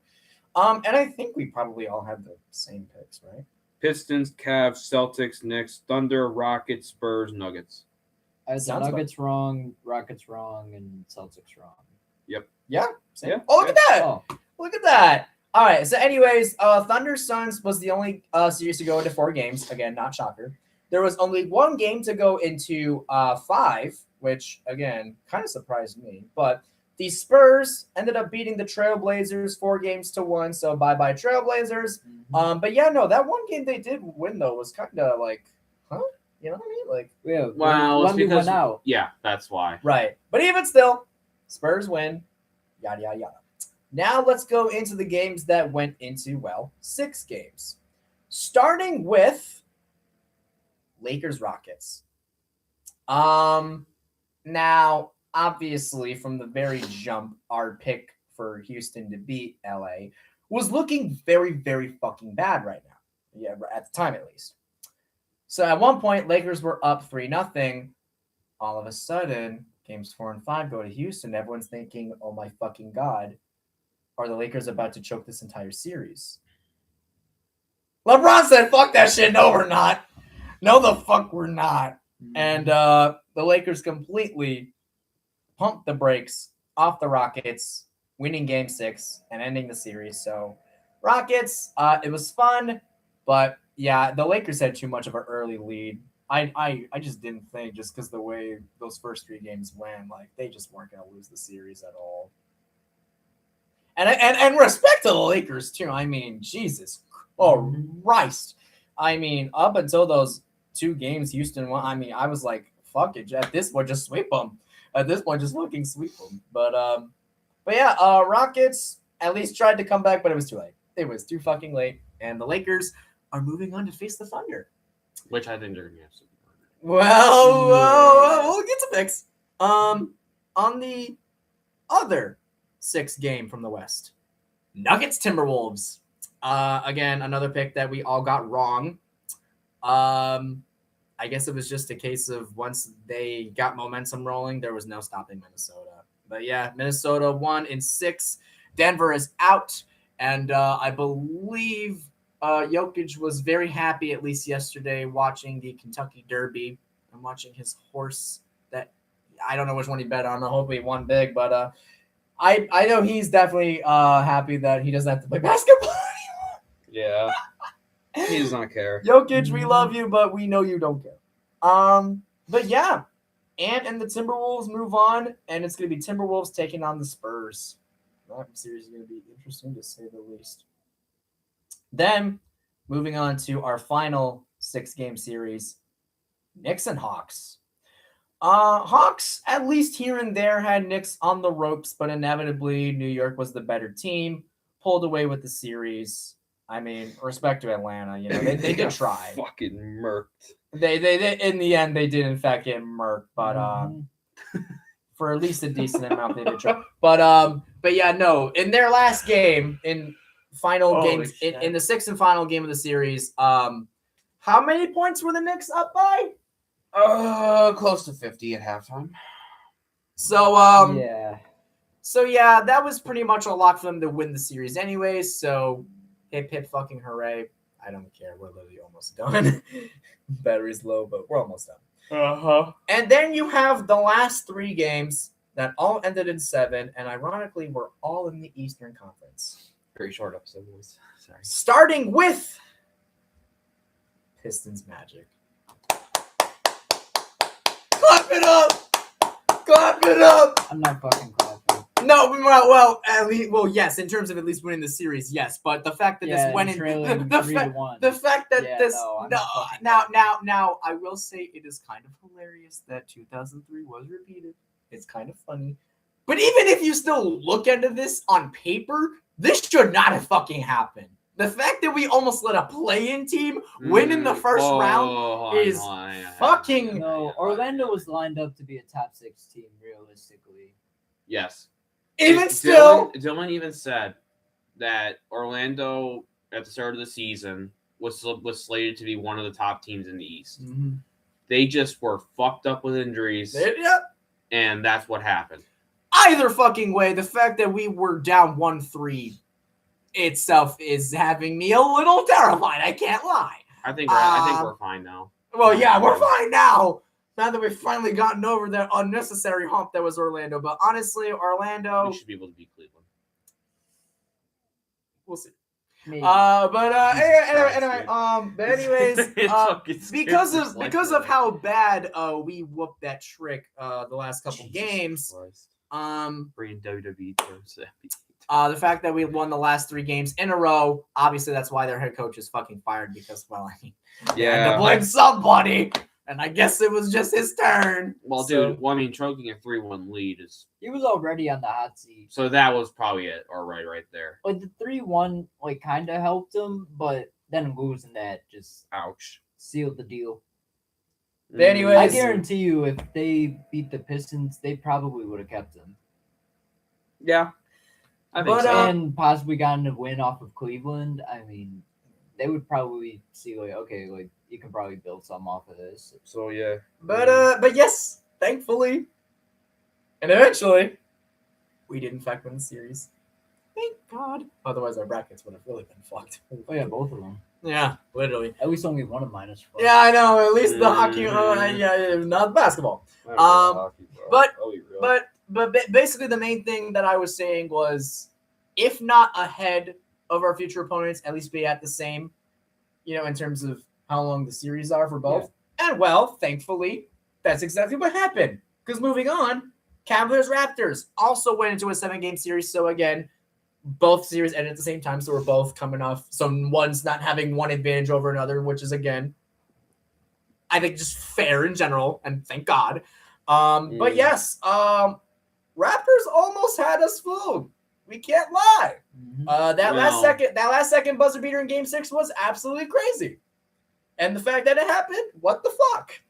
that. And I think we probably all had the same picks, right? Pistons, Cavs, Celtics, Knicks, Thunder, Rockets, Spurs, Nuggets. I had the Sounds Nuggets wrong, Rockets wrong, and Celtics wrong. Yep. Yeah. Same. Yeah. Oh, look at that. Oh, Look at that. All right. So, anyways, Thunder Suns was the only series to go into 4 games. Again, not shocker. There was only 1 game to go into 5, which again kind of surprised me. But the Spurs ended up beating the Trailblazers 4-1. So bye Trailblazers. Mm-hmm. But yeah, no, that 1 game they did win though was kind of like, huh? You know what I mean? Like, yeah. Well, it's Wemby because went out. yeah, that's why. right. But even still, Spurs win. Yada yada yada. Now let's go into the games that went into 6 games, starting with Lakers Rockets. Now, obviously, from the very jump, our pick for Houston to beat LA was looking very, very fucking bad right now. Yeah, at the time at least. So at one point, Lakers were up 3-0. All of a sudden, games 4 and 5 go to Houston. Everyone's thinking, oh my fucking God, are the Lakers about to choke this entire series? LeBron said, fuck that shit. No, we're not. No, the fuck we're not. And the Lakers completely pumped the brakes off the Rockets, winning game 6 and ending the series. So Rockets, it was fun, but yeah, the Lakers had too much of an early lead. I just didn't think, just because the way those first 3 games went, like they just weren't going to lose the series at all. And respect to the Lakers too. I mean, Jesus Christ. I mean, up until those 2 games Houston won, I mean, I was like, fuck it. At this point, just sweep them. At this point, just fucking sweep them. But yeah, Rockets at least tried to come back, but it was too late. It was too fucking late. And the Lakers are moving on to face the Thunder. Which I think they're going to have to. Well, we'll get to picks. On the other 6 game from the West, Nuggets Timberwolves. Again, another pick that we all got wrong. I guess it was just a case of once they got momentum rolling, there was no stopping Minnesota. But yeah, Minnesota won in 6. Denver is out. And I believe Jokic was very happy, at least yesterday, watching the Kentucky Derby and watching his horse that I don't know which one he bet on. I hope he won big, but I know he's definitely happy that he doesn't have to play basketball anymore. Yeah. He does not care. Jokic, we love you, but we know you don't care. But yeah, and the Timberwolves move on, and it's going to be Timberwolves taking on the Spurs. That series is going to be interesting to say the least. Then, moving on to our final 6-game series. Knicks and Hawks. Hawks, at least here and there, had Knicks on the ropes, but inevitably New York was the better team, pulled away with the series. I mean, respect to Atlanta, they did try. Fucking murked. They in the end they did in fact get murked, but for at least a decent amount they did try. But yeah, no, in their last game, in final games, in the sixth and final game of the series, how many points were the Knicks up by? Close to 50 at halftime. So yeah. So yeah, that was pretty much a lock for them to win the series anyways. So hip fucking hooray. I don't care. We're literally almost done. Battery's low, but we're almost done. Uh-huh. And then you have the last 3 games that all ended in 7, and ironically were all in the Eastern Conference. Very short episode, boys. Sorry. Starting with Pistons Magic. Clap it up! Clap it up! I'm not fucking clapping. No, well, at least, yes, in terms of at least winning the series, yes. But the fact that this went in, the fact that now, I will say it is kind of hilarious that 2003 was repeated. It's kind of funny, but even if you still look into this on paper, this should not have fucking happened. The fact that we almost let a play-in team win in the first round is fucking. No, Orlando was lined up to be a top 6 team, realistically. Yes. Even still, Dylan even said that Orlando at the start of the season was slated to be one of the top teams in the East. Mm-hmm. They just were fucked up with injuries, and that's what happened. Either fucking way, the fact that we were down 1-3 itself is having me a little terrified. I can't lie. I think we're fine now. Well, yeah, we're fine now. Now that we've finally gotten over that unnecessary hump that was Orlando. But honestly, Orlando, we should be able to beat Cleveland. We'll see. Maybe. Anyways, because of how bad we whooped that trick the last couple games. Bringing WWE terms. The fact that we won the last 3 games in a row, obviously that's why their head coach is fucking fired because, well, I mean, to blame somebody. And I guess it was just his turn. Well, dude, I mean, choking a 3-1 lead is... He was already on the hot seat. So that was probably it, or right there. Like, the 3-1, kind of helped him, but then losing that just... Ouch. Sealed the deal. But anyways... I guarantee you, if they beat the Pistons, they probably would have kept him. Yeah. I think so. And possibly gotten a win off of Cleveland. I mean, they would probably see, okay, you can probably build something off of this. So yeah. But yes, thankfully, and eventually, we did in fact win the series. Thank God. Otherwise, our brackets would have really been fucked. Oh yeah, both of them. Yeah, literally. At least only one of -4. Yeah, I know. At least the hockey, not basketball. But basically, the main thing that I was saying was, if not ahead of our future opponents, at least be at the same, in terms of how long the series are for both. Yeah. And well, thankfully, that's exactly what happened. Because moving on, Cavaliers-Raptors also went into a 7-game series. So again, both series ended at the same time. So we're both coming off. So one's not having one advantage over another, which is, again, I think just fair in general. And thank God. But yes, Raptors almost had us fooled. We can't lie. That last second buzzer beater in Game 6 was absolutely crazy. And the fact that it happened, what the fuck?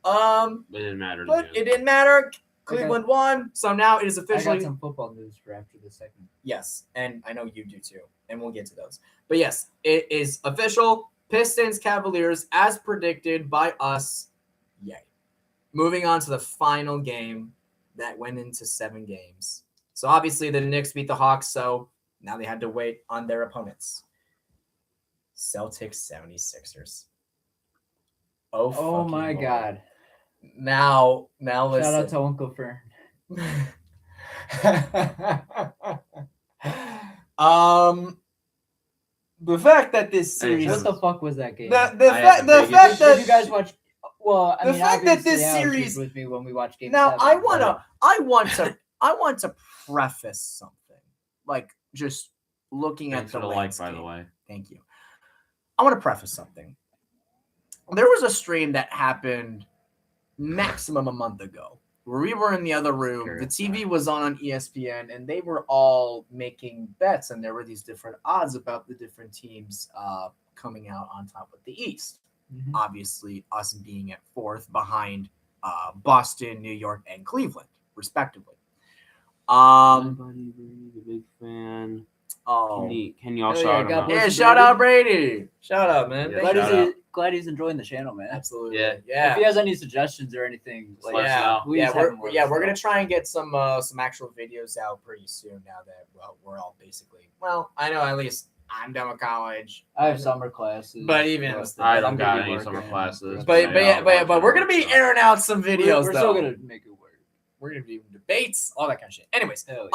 It didn't matter. But it didn't matter. Cleveland won, so now it is officially. I got some football news for after the second. Yes, and I know you do too, and we'll get to those. But yes, it is official. Pistons Cavaliers, as predicted by us. Yay! Moving on to the final game that went into 7 games. So obviously the Knicks beat the Hawks, so now they had to wait on their opponents. Celtics 76ers. Oh my Lord. God. Now listen. Shout out to Uncle Fern. The fact that this series. What the fuck was that game? The fact that did you guys watch? Well, I the mean, fact that this Alex series was with me when we watched Game now 7, I want to preface something, just looking Thanks at the for the landscape. by the way. Thank you. I want to preface something. there was a stream that happened maximum a month ago where we were in the other room. The TV was on ESPN, and they were all making bets, and there were these different odds about the different teams coming out on top of the East. Mm-hmm. Obviously, us being at fourth behind Boston, New York, and Cleveland, respectively. Everybody, the big fan. Oh, can y'all shout out? Yeah, shout out Brady. Shout out, man. Yeah, glad he's enjoying the channel, man. Absolutely. Yeah. If he has any suggestions or anything, like, we're gonna try and get some actual videos out pretty soon. Now that we're all basically, I know at least I'm done with college. I have summer classes, but even I don't got any summer classes. But we're gonna be airing out some videos. We're still gonna make it work. We're gonna do debates, all that kind of shit. Anyways, yeah.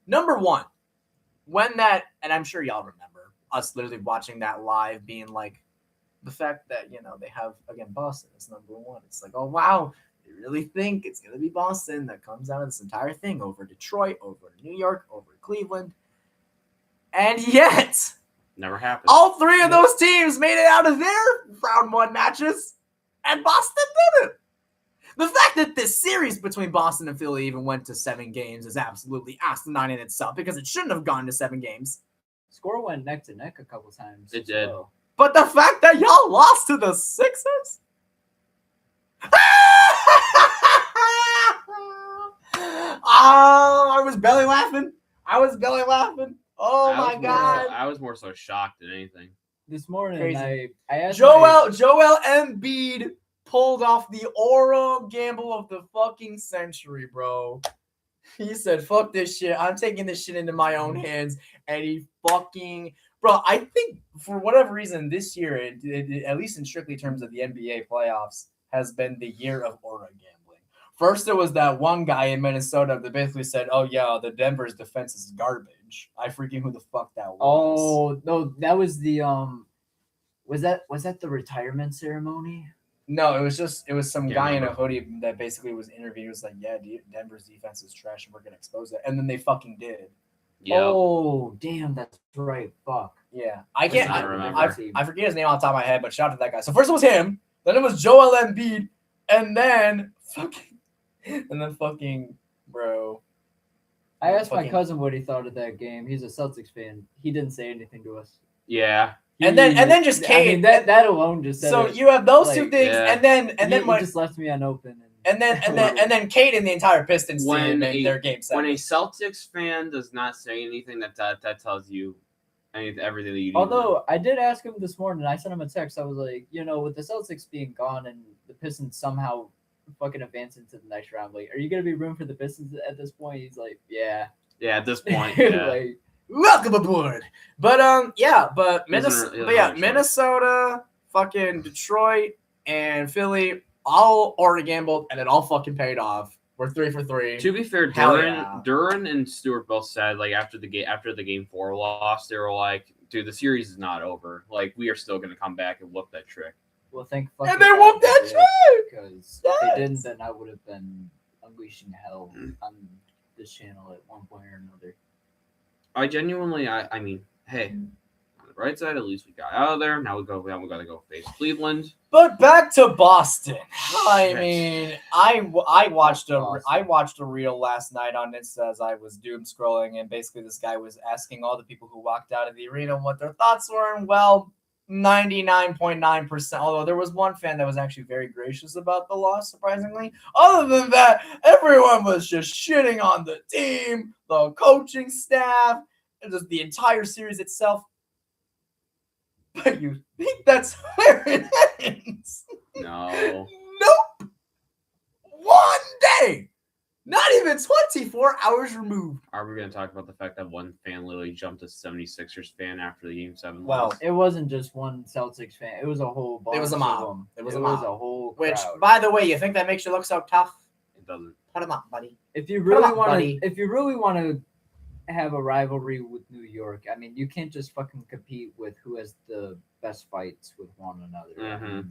Number one. When that, and I'm sure y'all remember us literally watching that live, being like, the fact that, they have, again, Boston is number one. It's like, oh, wow, they really think it's going to be Boston that comes out of this entire thing over Detroit, over New York, over Cleveland. And yet, never happened. All three of those teams made it out of their round one matches, and Boston didn't. The fact that this series between Boston and Philly even went to 7 games is absolutely asinine in itself, because it shouldn't have gone to 7 games. Score went neck to neck a couple times. It did. Well. But the fact that y'all lost to the Sixers? I was belly laughing. Oh my God. I was more so shocked than anything. This morning, I asked Joel Embiid pulled off the Oro gamble of the fucking century, bro. He said, fuck this shit. I'm taking this shit into my own hands. And he fucking... Bro, I think for whatever reason this year, it, at least in strictly terms of the NBA playoffs, has been the year of Oro gambling. First, there was that one guy in Minnesota that basically said, oh, yeah, the Denver's defense is garbage. I freaking who the fuck that was. Oh, no, that was the... Was that the retirement ceremony? No, it was some guy in a hoodie that basically was interviewed. It was like, yeah, Denver's defense is trash and we're going to expose it. And then they fucking did. Yep. Oh, damn, that's right. Fuck. Yeah. I forget his name off the top of my head, but shout out to that guy. So first it was him, then it was Joel Embiid, and then fucking bro. I asked my cousin what he thought of that game. He's a Celtics fan. He didn't say anything to us. Yeah. And then just Cade. I mean, that alone just said so it. You have those two things, yeah. and then he just left me unopened. And then Cade and the entire Pistons team in their game 7. When a Celtics fan does not say anything, that tells you everything that you need. Although I did ask him this morning, I sent him a text. I was like, with the Celtics being gone and the Pistons somehow fucking advancing to the next round, like, are you gonna be room for the Pistons at this point? He's like, yeah. Yeah, at this point, yeah. Like, welcome aboard. But Minnesota, fucking Detroit, and Philly all already gambled, and it all fucking paid off. We're 3 for 3. To be fair, Duran and Stewart both said, like, after the game 4 loss, they were like, dude, the series is not over. Like, we are still gonna come back and whoop that trick. Well, and they whooped that trick! Because if they didn't, then I would have been unleashing hell on this channel at one point or another. I genuinely, I mean, hey, on the bright side, at least we got out of there. Now we gotta go face Cleveland. But back to Boston. I mean, I watched a reel last night on Insta as I was doom scrolling, and basically this guy was asking all the people who walked out of the arena what their thoughts were, and 99.9%. Although there was one fan that was actually very gracious about the loss, surprisingly. Other than that, everyone was just shitting on the team, the coaching staff, and just the entire series itself. But you think that's where it ends? No. Nope. One day. Not even 24 hours removed. Are we going to talk about the fact that one fan literally jumped a 76ers fan after the Game 7 Well, loss? It wasn't just one Celtics fan. It was a whole bunch. It was a mob. It was a whole crowd. Which, by the way, you think that makes you look so tough? It doesn't. Put him up, buddy. If you really want to have a rivalry with New York, I mean, you can't just fucking compete with who has the best fights with one another. Mm-hmm.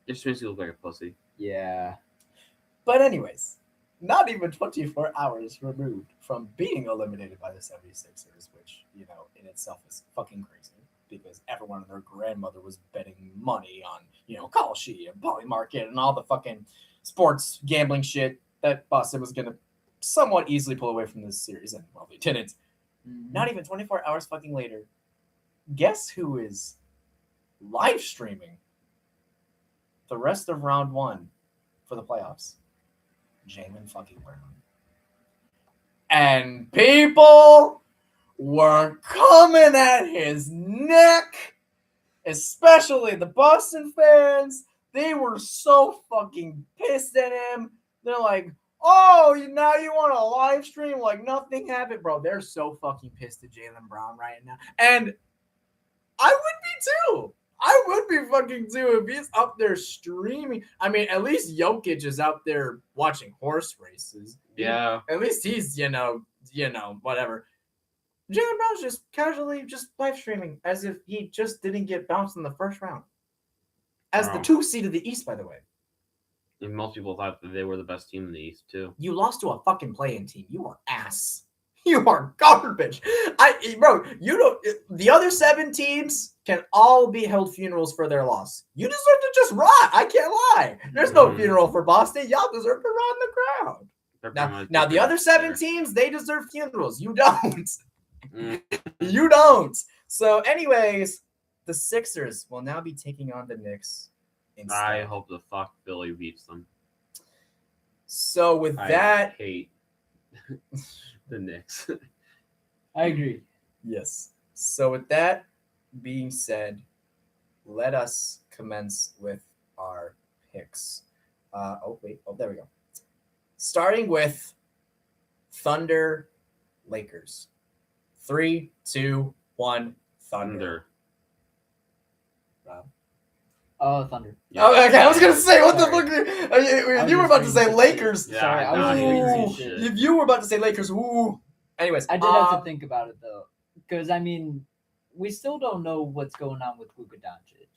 It just makes you look like a pussy. Yeah. But anyways, not even 24 hours removed from being eliminated by the 76ers, which, in itself is fucking crazy. because everyone and their grandmother was betting money on, Kalshi and Poly Market and all the fucking sports gambling shit that Boston was going to somewhat easily pull away from this series. And, well, they didn't. Not even 24 hours fucking later, guess who is live streaming the rest of round 1 for the playoffs? Jaylen fucking Brown. And people were coming at his neck, especially the Boston fans. They were so fucking pissed at him. They're like, oh, now you want to live stream like nothing happened? Bro, they're so fucking pissed at Jaylen Brown right now. And I would be too. I would be fucking too if he's up there streaming. I mean, at least Jokic is out there watching horse races. Yeah. At least he's, whatever. Jaylen Brown's just casually just live streaming as if he just didn't get bounced in the first round. As the 2 seed of the East, by the way. And most people thought that they were the best team in the East, too. You lost to a fucking play-in team. You are ass. You are garbage. The other 7 teams can all be held funerals for their loss. You deserve to just rot. I can't lie. There's no funeral for Boston. Y'all deserve to rot in the ground. Now the other 7 teams, they deserve funerals. You don't. You don't. So, anyways, the Sixers will now be taking on the Knicks instead. I hope the fuck Philly beats them. So, with I that... hate the Knicks. I agree. Yes. So, with that being said, let us commence with our picks. There we go. Starting with Thunder Lakers. 3, 2, 1, Thunder. Oh, Thunder. Yeah. Oh, okay, I was gonna say, what Sorry. the fuck? You were about to say Lakers. Yeah, Sorry, I was shit. If you were about to say Lakers, ooh. Anyways, I did have to think about it though, because I mean, we still don't know what's going on with Luka Doncic.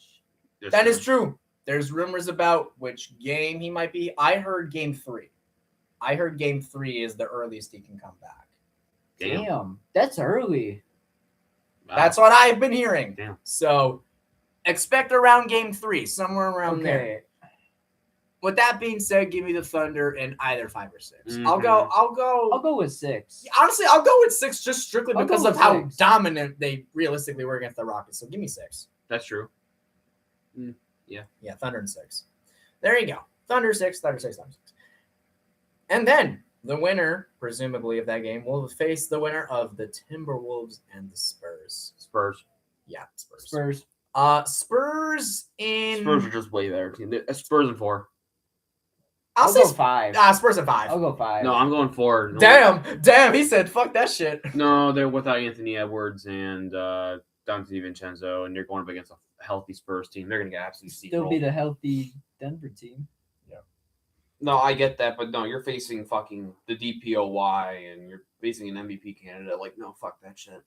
that is true. There's rumors about which game he might be. I heard game 3. I heard game 3 is the earliest he can come back. Damn, that's early. Wow. That's what I've been hearing. Damn. So expect around game 3, somewhere around there. With that being said, give me the Thunder in either 5 or 6. Mhm. I'll go with 6. Honestly, I'll go with 6 just strictly I'll because go of with how 6. dominant they realistically were against the Rockets. So give me 6. That's true. Yeah, Thunder and 6. There you go. Thunder 6, Thunder 6, Thunder 6. And then the winner, presumably, of that game will face the winner of the Timberwolves and the Spurs. Spurs. Yeah, Spurs. Spurs. Spurs in... Spurs are just way better team. Spurs in 4. I'll go say 5. Spurs in 5. I'll go 5. No, I'm going 4. No, Damn, he said, fuck that shit. No, they're without Anthony Edwards and Dante DiVincenzo, and you're going up against a healthy Spurs team. They're going to get absolutely Still be the healthy Denver team. No, I get that, but no, you're facing fucking the DPOY, and you're facing an MVP candidate. Like, no, fuck that shit.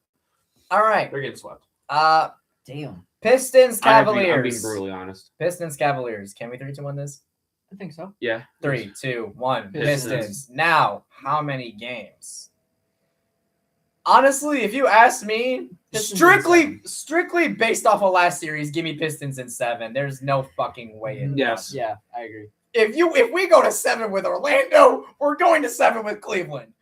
All right. They're getting swept. Damn. Pistons, Cavaliers. I'm being brutally honest. Pistons, Cavaliers. Can we 3, 2, 1 this? I think so. Yeah. 3, 2, 1. Pistons. Pistons. Now, how many games? Honestly, if you ask me, Pistons strictly based off of last series, give me Pistons in 7. There's no fucking way in. Yes. Yeah, I agree. If we go to 7 with Orlando, we're going to 7 with Cleveland.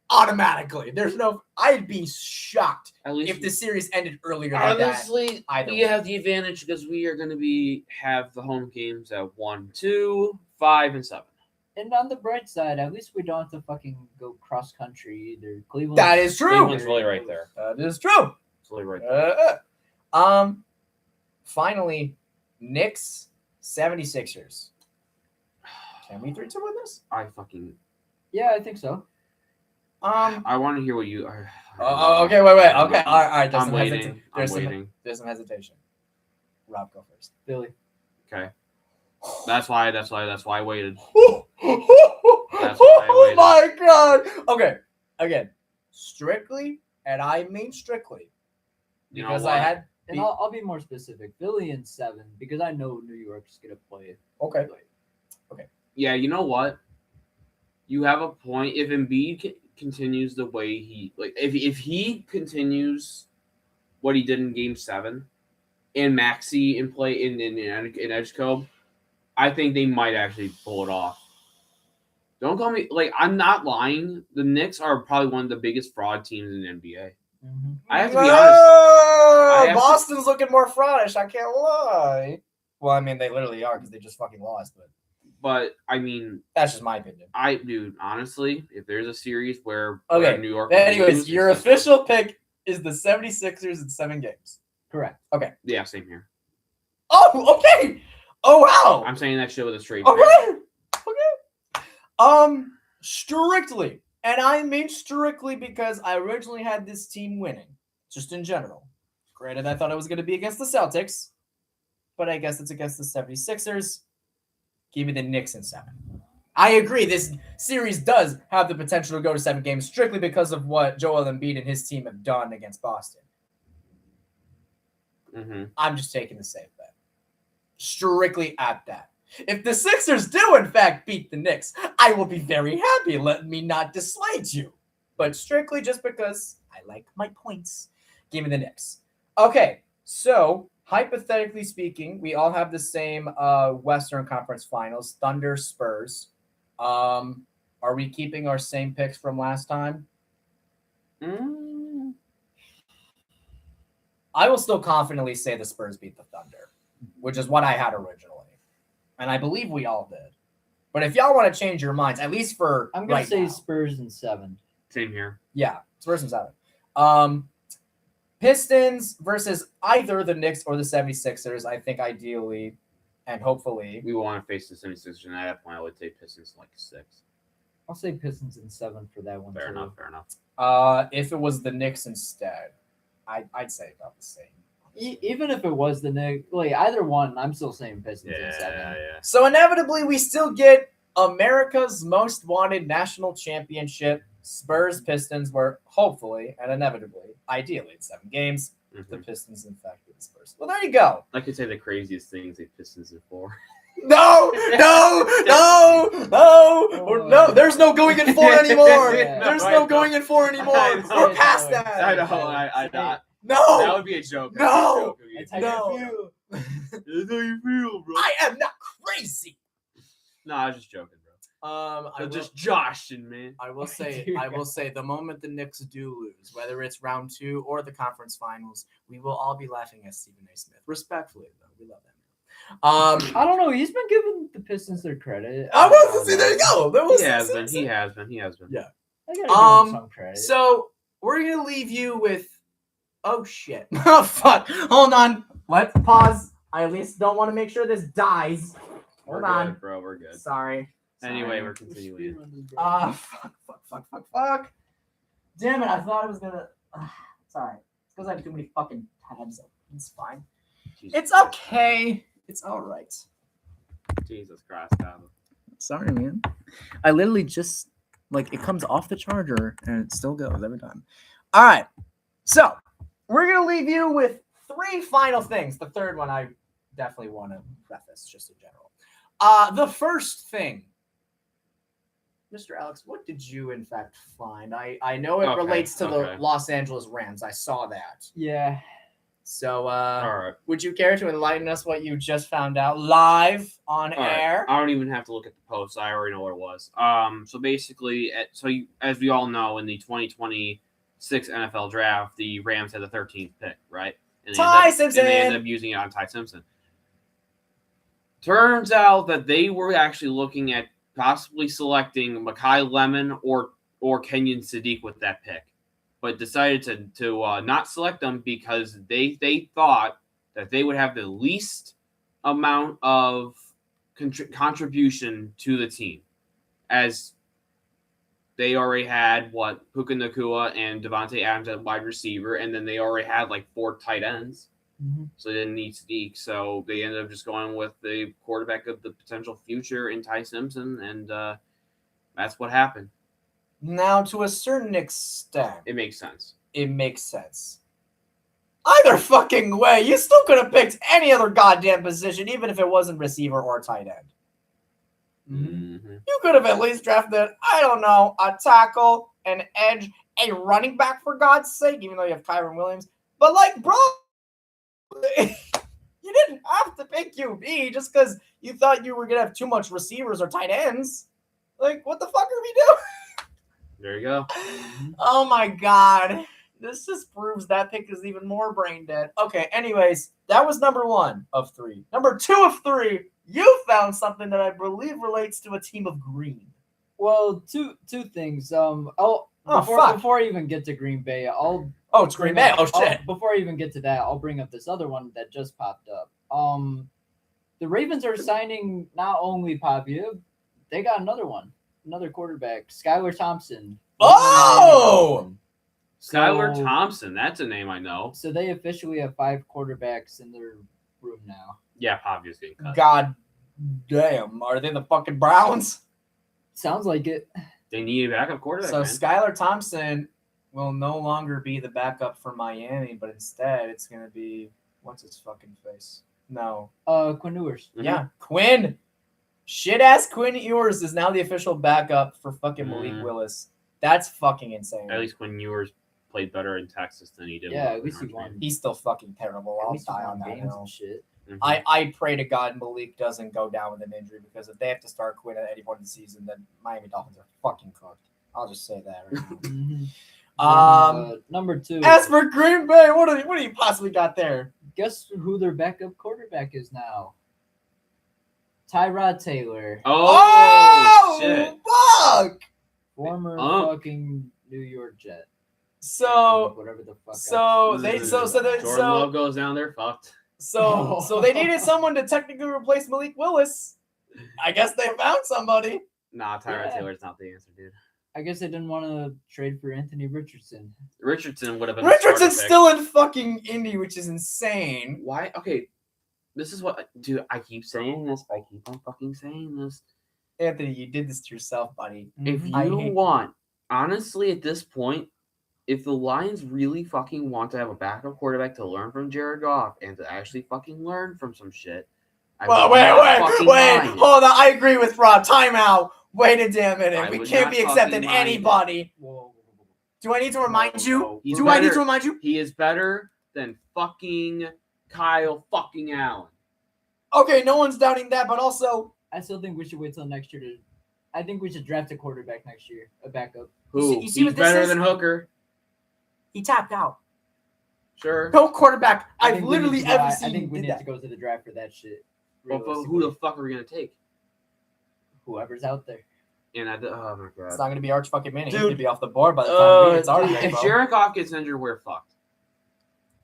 Automatically. There's no... I'd be shocked At least if the series ended earlier than that. honestly, we have the advantage because we are going to have the home games at 1, 2, 5, and 7. And on the bright side, at least we don't have to fucking go cross country either. Cleveland. That is true. Cleveland's really right there. That is true. It's really right there. Finally, Knicks 76ers. Can we 3, 2, 1 this? Yeah, I think so. I want to hear what you. Okay, wait. Okay, all right. I'm waiting. I'm waiting. There's some hesitation. Rob, go first. Billy. Okay. That's why I waited. Oh my god. Okay. Again, strictly, and I mean strictly, because I had. And I'll be more specific. Philly in 7 because I know New York's gonna play. Okay. Yeah, you know what? You have a point. If Embiid continues the way he if he continues what he did in Game 7 and Maxey in play in Edgecombe, I think they might actually pull it off. Don't call me I'm not lying. The Knicks are probably one of the biggest fraud teams in the NBA. Mm-hmm. I have to be honest. Boston's looking more fraudish. I can't lie. Well, I mean, they literally are because they just fucking lost. But I mean, that's just my opinion. Dude, honestly, if there's a series where New York. Anyways, your official pick is the 76ers in 7 games. Correct. Okay. Yeah, same here. Oh, okay. Oh, wow. I'm saying that shit with a straight face. Okay. Strictly, and I mean strictly because I originally had this team winning, just in general. Granted, I thought it was going to be against the Celtics, but I guess it's against the 76ers. Give me the Knicks in 7. I agree. This series does have the potential to go to 7 games strictly because of what Joel Embiid and his team have done against Boston. Mm-hmm. I'm just taking the safe bet. Strictly at that. If the Sixers do, in fact, beat the Knicks, I will be very happy. Let me not dissuade you. But strictly just because I like my points. Give me the Knicks. Okay, so hypothetically speaking, we all have the same Western Conference Finals, Thunder, Spurs. Are we keeping our same picks from last time? I will still confidently say the Spurs beat the Thunder, which is what I had originally. And I believe we all did. But if y'all want to change your minds, at least for I'm going to say now. Spurs in 7. Same here. Yeah, Spurs in 7. Pistons versus either the Knicks or the 76ers, I think ideally and hopefully. We want to face the 76ers, and at that point, I would say Pistons like 6. I'll say Pistons in 7 for that one. Fair enough. If it was the Knicks instead, I'd say about the same. Even if it was the Knicks, either one, I'm still saying Pistons in 7. Yeah. So inevitably, we still get America's most wanted national championship, Spurs Pistons, where hopefully and inevitably, ideally, it's 7 games. Mm-hmm. The Pistons, in fact, beat the Spurs. Well, there you go. I could say the craziest things the Pistons in 4. No. There's no going in 4 anymore. There's no going in 4 anymore. We're past that. I know. I not. No. That would be a joke. No. That's how you feel. That's how you feel, bro. I am not crazy. No, I was just joking, bro. Just joshing, man. I will say the moment the Knicks do lose, whether it's round 2 or the conference finals, we will all be laughing at Stephen A. Smith. Respectfully, though. We love that man. I don't know. He's been giving the Pistons their credit. I was to see. There you go. He has been. Yeah. I gotta give him some credit. So we're gonna leave you with. Oh shit! Oh fuck! Hold on. Let's pause. I at least don't want to make sure this dies. Hold on, good, bro. We're good. Sorry. Anyway, we're continuing. Fuck. Damn it! I thought it was gonna. It's alright. It's because I have too many fucking tabs open. It's fine. Jesus it's Christ. Okay. It's all right. Jesus Christ, Adam. Sorry, man. I literally just it comes off the charger and it still goes every time. All right. So we're gonna leave you with 3 final things. The third one I definitely want to preface just in general. The first thing, Mr. Alex, what did you in fact find? I know it relates to the Los Angeles Rams. I saw that. Yeah. So, all right. Would you care to enlighten us what you just found out live on air? Right. I don't even have to look at the post. I already know what it was. So basically, as we all know, in the 2026 NFL draft, the Rams had the 13th pick, right? And Simpson. And they ended up using it on Ty Simpson. Turns out that they were actually looking at possibly selecting Mekhi Lemon or Kenyon Sadiq with that pick, but decided to not select them because they thought that they would have the least amount of contribution to the team, as they already had Puka Nacua and Devontae Adams at wide receiver, and then they already had 4 tight ends. Mm-hmm. So they didn't need Sadiq. So they ended up just going with the quarterback of the potential future in Ty Simpson, and that's what happened. Now, to a certain extent, it makes sense. Either fucking way, you still could have picked any other goddamn position, even if it wasn't receiver or tight end. Mm-hmm. You could have at least drafted, I don't know, a tackle, an edge, a running back, for God's sake, even though you have Kyron Williams. But like, bro, you didn't have to pick QB just because you thought you were gonna have too much receivers or tight ends. Like, what the fuck are we doing? There you go. Oh my god. This just proves that pick is even more brain dead. Okay, anyways, that was number 1 of 3. Number 2 of 3, you found something that I believe relates to a team of green. Well, two things. Before I even get to Green Bay, it's Green Bay. Oh shit. Before I even get to that, I'll bring up this other one that just popped up. The Ravens are signing not only Pavia, they got another quarterback, Skylar Thompson. Oh! Skylar Thompson, that's a name I know. So they officially have 5 quarterbacks in their room now. Yeah, Pavia's getting cut. God damn. Are they the fucking Browns? Sounds like it. They need a backup quarterback. So man. Skylar Thompson will no longer be the backup for Miami, but instead it's going to be, what's his fucking face? No. Quinn Ewers. Mm-hmm. Yeah, Quinn. Shit-ass Quinn Ewers is now the official backup for fucking Malik Willis. That's fucking insane. At least Quinn Ewers played better in Texas than he did. Yeah, at least he won. He's still fucking terrible. I'll die on that games hill. and shit. Mm-hmm. I pray to God Malik doesn't go down with an injury, because if they have to start Quinn at any point in the season, then Miami Dolphins are fucking cooked. I'll just say that right now. Number 2. As for Green Bay, what do you possibly got there? Guess who their backup quarterback is now? Tyrod Taylor. Oh shit! Fuck! Former fucking New York Jet. So whatever the fuck. Jordan Love goes down there, fucked. So they needed someone to technically replace Malik Willis. I guess they found somebody. Nah, Tyrod Taylor's not the answer, dude. I guess they didn't want to trade for Anthony Richardson. Richardson would have been. Richardson's still in fucking Indy, which is insane. Why? Okay, this is what, dude. I keep saying this. I keep on fucking saying this. Anthony, you did this to yourself, buddy. If you want, honestly, at this point, if the Lions really fucking want to have a backup quarterback to learn from Jared Goff and to actually fucking learn from some shit. Wait, hold on. I agree with Rob. Timeout. Wait a damn minute. We can't be accepting anybody. Do I need to remind you? I need to remind you? He is better than fucking Kyle fucking Allen. Okay, no one's doubting that, but also, I still think we should wait till next year to. I think we should draft a quarterback next year, a backup. Who? You see He's better than Hooker. He tapped out. Sure. No quarterback I've literally ever seen. I think we need to go to the draft for that shit. But who the fuck are we gonna take? Whoever's out there. And oh my god, it's not gonna be Arch fucking Manning. Dude. He's gonna be off the board by the time it's our if Jared Goff gets injured, we're fucked.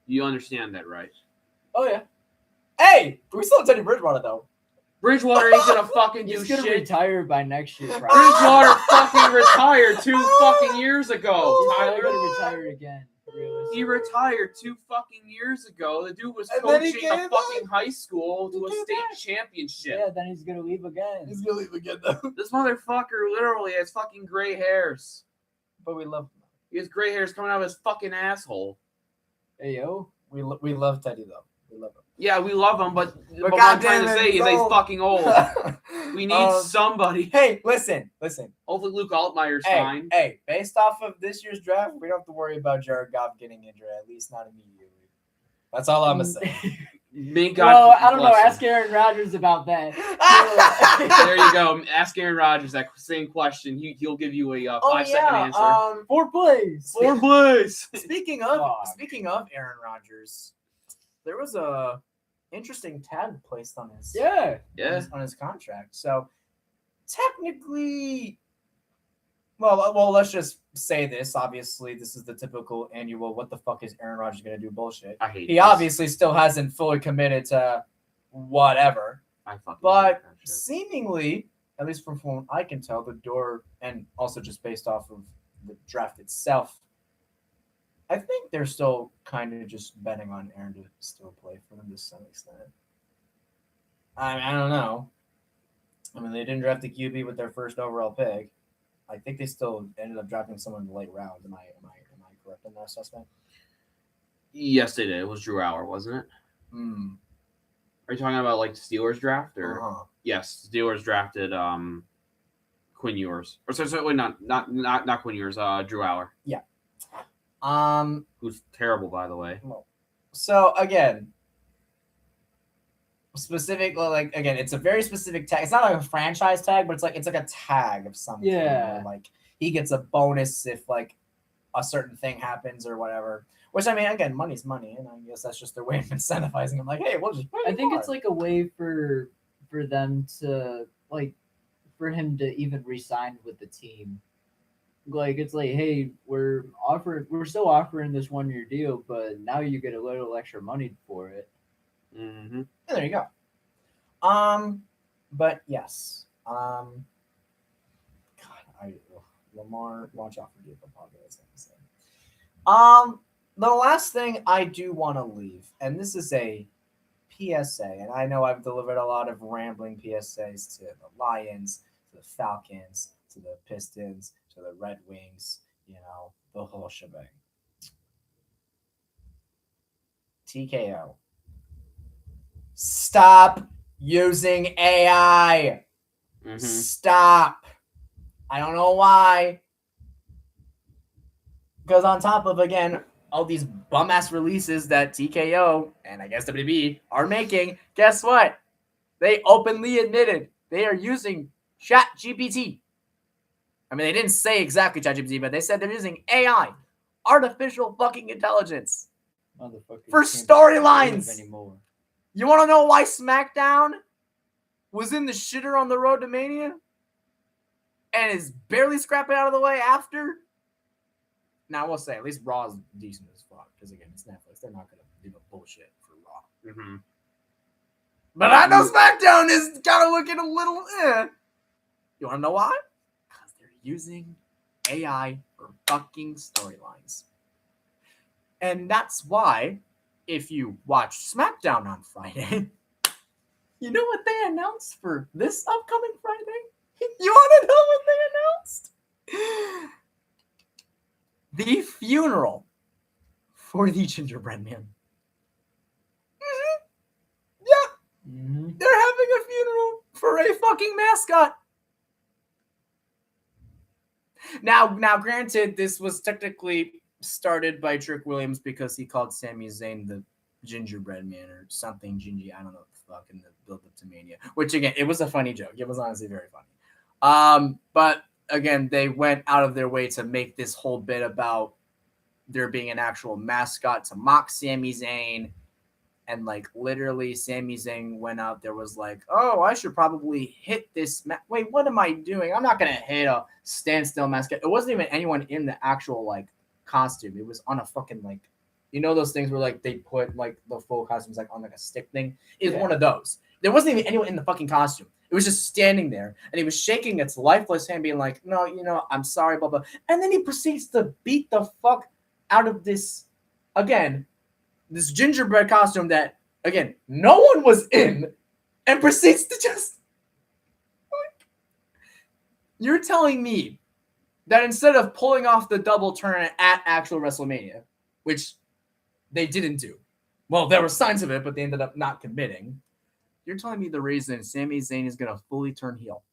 You understand that, right? Oh yeah. Hey, we still have Teddy Bridgewater though. Bridgewater ain't gonna fucking do shit. He's gonna retire by next year. Probably. Bridgewater fucking retired 2 fucking years ago. Tyler gonna retire again. He retired 2 fucking years ago. The dude was coaching a fucking high school to a state championship. Yeah, then he's gonna leave again. He's gonna leave again though. This motherfucker literally has fucking gray hairs. But we love him. He has gray hairs coming out of his fucking asshole. Hey yo, we love Teddy though. We love him. Yeah, we love him, but what I'm trying to say is he's fucking old. We need somebody. Hey, listen. Hopefully Luke Altmaier's fine. Hey, based off of this year's draft, we don't have to worry about Jared Goff getting injured, at least not immediately. That's all I'm going to say. Well, I don't know. Ask Aaron Rodgers about that. There you go. Ask Aaron Rodgers that same question. He'll give you a 5-second answer. 4 plays. 4 plays. Speaking of Aaron Rodgers, there was a interesting tag placed on his on his contract. So technically, well, let's just say this. Obviously, this is the typical annual "what the fuck is Aaron Rodgers gonna do?" bullshit. I hate. He obviously still hasn't fully committed to whatever. But seemingly, at least from what I can tell, the door, and also just based off of the draft itself, I think they're still kind of just betting on Aaron to still play for them to some extent. I don't know. I mean, they didn't draft the QB with their first overall pick. I think they still ended up drafting someone in the late rounds. Am I correct in that assessment? Yes, they did. It was Drew Auer, wasn't it? Are you talking about like the Steelers draft or? Yes, Steelers drafted Quinn Ewers. Or sorry, not Quinn Ewers. Drew Auer. Yeah. Who's terrible, by the way. Well, So again, specific, like again, it's a very specific tag. It's not like a franchise tag, but it's like a tag of something. Yeah. Like he gets a bonus if like a certain thing happens or whatever. Which I mean, again, money's money, and I guess that's just their way of incentivizing him. Like, hey, we'll just. I think it's like a way for them to like for him to even resign with the team. Like it's like, hey, we're still offering this 1-year deal, but now you get a little extra money for it. Mm-hmm. There you go. But yes. God, Lamar, watch out for Diego Pablo. The last thing I do want to leave, and this is a PSA, and I know I've delivered a lot of rambling PSAs to the Lions, to the Falcons, to the Pistons, to the Red Wings, the whole shebang. TKO. Stop using AI. Mm-hmm. Stop. I don't know why. Because on top of, again, all these bum-ass releases that TKO and I guess WWE are making, guess what? They openly admitted they are using ChatGPT. I mean, they didn't say exactly ChatGPT, but they said they're using AI, artificial fucking intelligence, for storylines. You want to know why SmackDown was in the shitter on the road to Mania and is barely scrapping out of the way after? Now, I will say, at least Raw is decent as fuck, because, again, it's Netflix. They're not going to do no bullshit for Raw. Mm-hmm. But I know SmackDown is kind of looking a little You want to know why? Because they're using AI for fucking storylines. And that's why, if you watch SmackDown on Friday, you know what they announced for this upcoming Friday? You want to know what they announced? The funeral for the Gingerbread Man. Mm-hmm. Yeah. Mm-hmm. They're having a funeral for a fucking mascot. Now, granted, this was technically started by Trick Williams because he called Sami Zayn the Gingerbread Man or something gingy. I don't know what the fuck in the build up to Mania. Which, again, it was a funny joke. It was honestly very funny. But again, they went out of their way to make this whole bit about there being an actual mascot to mock Sami Zayn. And, like, literally, Sami Zayn went out there, was like, oh, I should probably hit this. Wait, what am I doing? I'm not going to hit a standstill mascot. It wasn't even anyone in the actual, like, costume. It was on a fucking, like, you know those things where, like, they put, like, the full costumes, like, on, like, a stick thing? It was one of those. There wasn't even anyone in the fucking costume. It was just standing there, and he was shaking its lifeless hand, being like, no, I'm sorry, blah, blah. And then he proceeds to beat the fuck out of this, again, this gingerbread costume that, again, no one was in, and proceeds to just... You're telling me that instead of pulling off the double turn at actual WrestleMania, which they didn't do, well, there were signs of it, but they ended up not committing. You're telling me the reason Sami Zayn is going to fully turn heel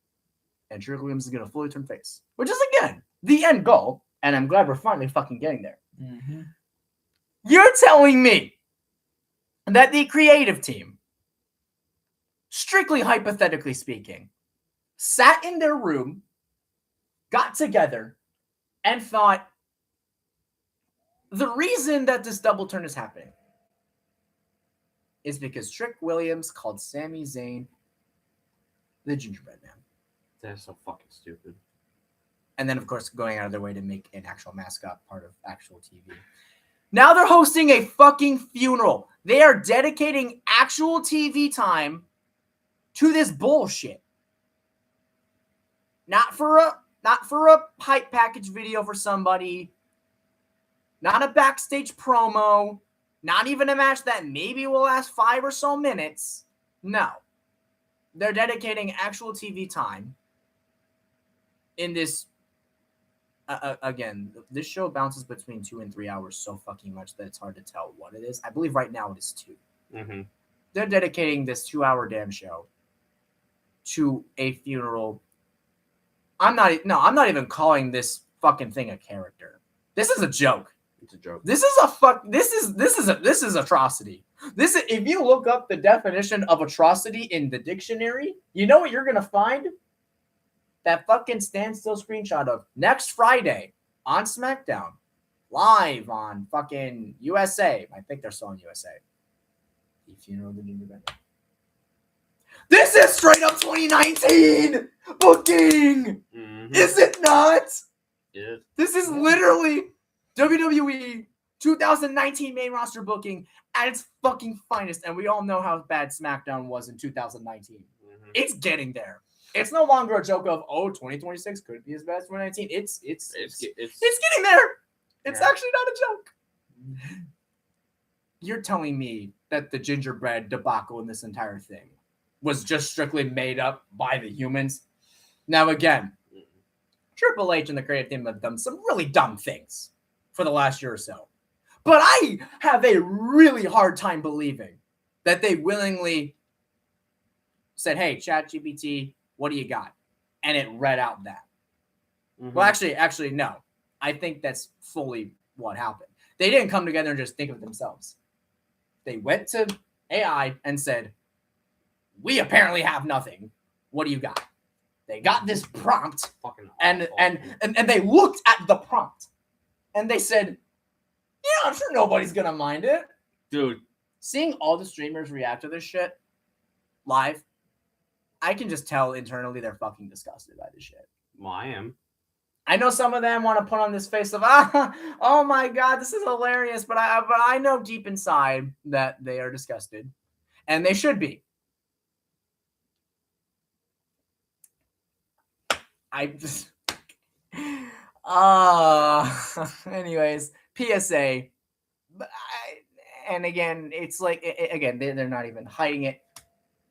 and Trick Williams is going to fully turn face, which is, again, the end goal, and I'm glad we're finally fucking getting there. Mm-hmm. You're telling me that the creative team, strictly hypothetically speaking, sat in their room, got together, and thought, the reason that this double turn is happening is because Trick Williams called Sami Zayn the Gingerbread Man. That's so fucking stupid. And then, of course, going out of their way to make an actual mascot part of actual TV. Now they're hosting a fucking funeral. They are dedicating actual TV time to this bullshit. Not for a hype package video for somebody. Not a backstage promo. Not even a match that maybe will last 5 or so minutes. No. They're dedicating actual TV time in this. Again, this show bounces between 2 and 3 hours so fucking much that it's hard to tell what it is. I believe right now it is 2. Mm-hmm. They're dedicating this 2-hour damn show to a funeral. I'm not even calling this fucking thing a character. This is a joke. It's a joke. This is atrocity. If you look up the definition of atrocity in the dictionary, you know what you're gonna find? That fucking standstill screenshot of next Friday on SmackDown, live on fucking USA. I think they're still on USA. If you know the new event. This is straight up 2019 booking. Mm-hmm. Is it not? Yeah. This is literally WWE 2019 main roster booking at its fucking finest, and we all know how bad SmackDown was in 2019. Mm-hmm. It's getting there. It's no longer a joke of 2026 could be as bad as 2019. It's getting there. It's actually not a joke. You're telling me that the gingerbread debacle in this entire thing was just strictly made up by the humans? Now again, Triple H and the creative team have done some really dumb things for the last year or so. But I have a really hard time believing that they willingly said, hey, ChatGPT, what do you got? And it read out that. Mm-hmm. Well, actually, no. I think that's fully what happened. They didn't come together and just think of themselves. They went to AI and said, we apparently have nothing. What do you got? They got this prompt, and they looked at the prompt, and they said, yeah, I'm sure nobody's going to mind it. Dude. Seeing all the streamers react to this shit live, I can just tell internally they're fucking disgusted by this shit. Well, I am. I know some of them want to put on this face of, oh my God, this is hilarious, but I know deep inside that they are disgusted, and they should be. Anyways, PSA. And again, it's like, they're not even hiding it.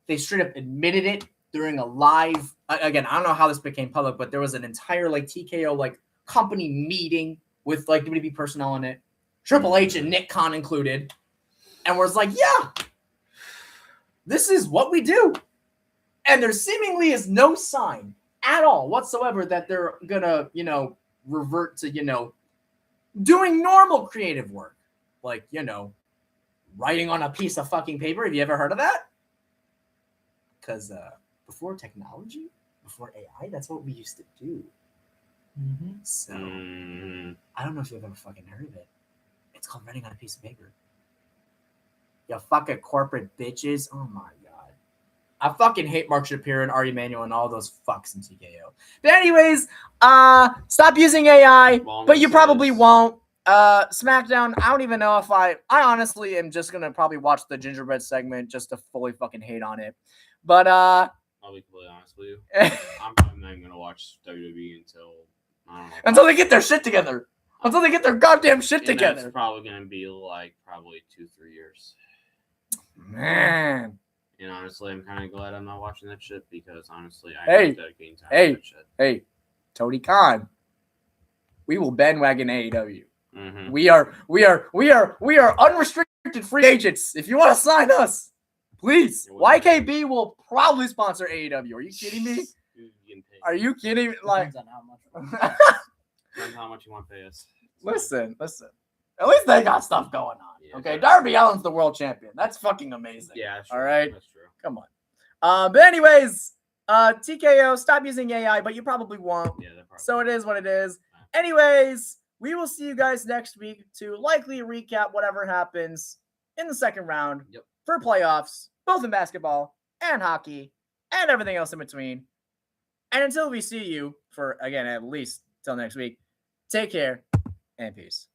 They straight up admitted it during a live. Again, I don't know how this became public, but there was an entire TKO company meeting with WWE personnel in it, Triple H and Nick Khan included, and was like, yeah, this is what we do. And there seemingly is no sign at all whatsoever that they're gonna, revert to, doing normal creative work. Writing on a piece of fucking paper. Have you ever heard of that? Because before technology, before AI, that's what we used to do. Mm-hmm. So, I don't know if you've ever fucking heard of it. It's called writing on a piece of paper. You fucking corporate bitches. Oh my God. I fucking hate Mark Shapiro and Ari Emanuel and all those fucks in TKO. But anyways, stop using AI, but you probably won't. SmackDown, I don't even know if I honestly am just gonna probably watch the gingerbread segment just to fully fucking hate on it. But I'll be completely honest with you. I'm probably not gonna watch WWE until I don't know. Until they get their shit together. Until they get their goddamn shit together. It's probably gonna be probably 2-3 years. Man. And honestly, I'm kind of glad I'm not watching that shit because honestly, I am dedicating time to that shit. Hey, Tony Khan, we will bandwagon AEW. Mm-hmm. We are unrestricted free agents. If you want to sign us, please. YKB will probably sponsor AEW. Are you kidding me? Are you kidding? Depends on how much. Depends on how much you want to pay us. Listen. At least they got stuff going on. Yeah, okay, Darby Allin's the world champion. That's fucking amazing. Yeah, all right. That's true. Come on. But anyways, TKO, stop using AI, but you probably won't. Yeah, probably. So it is what it is. Anyways, we will see you guys next week to likely recap whatever happens in the second round for playoffs, both in basketball and hockey and everything else in between. And until we see you for, again, at least till next week, take care and peace.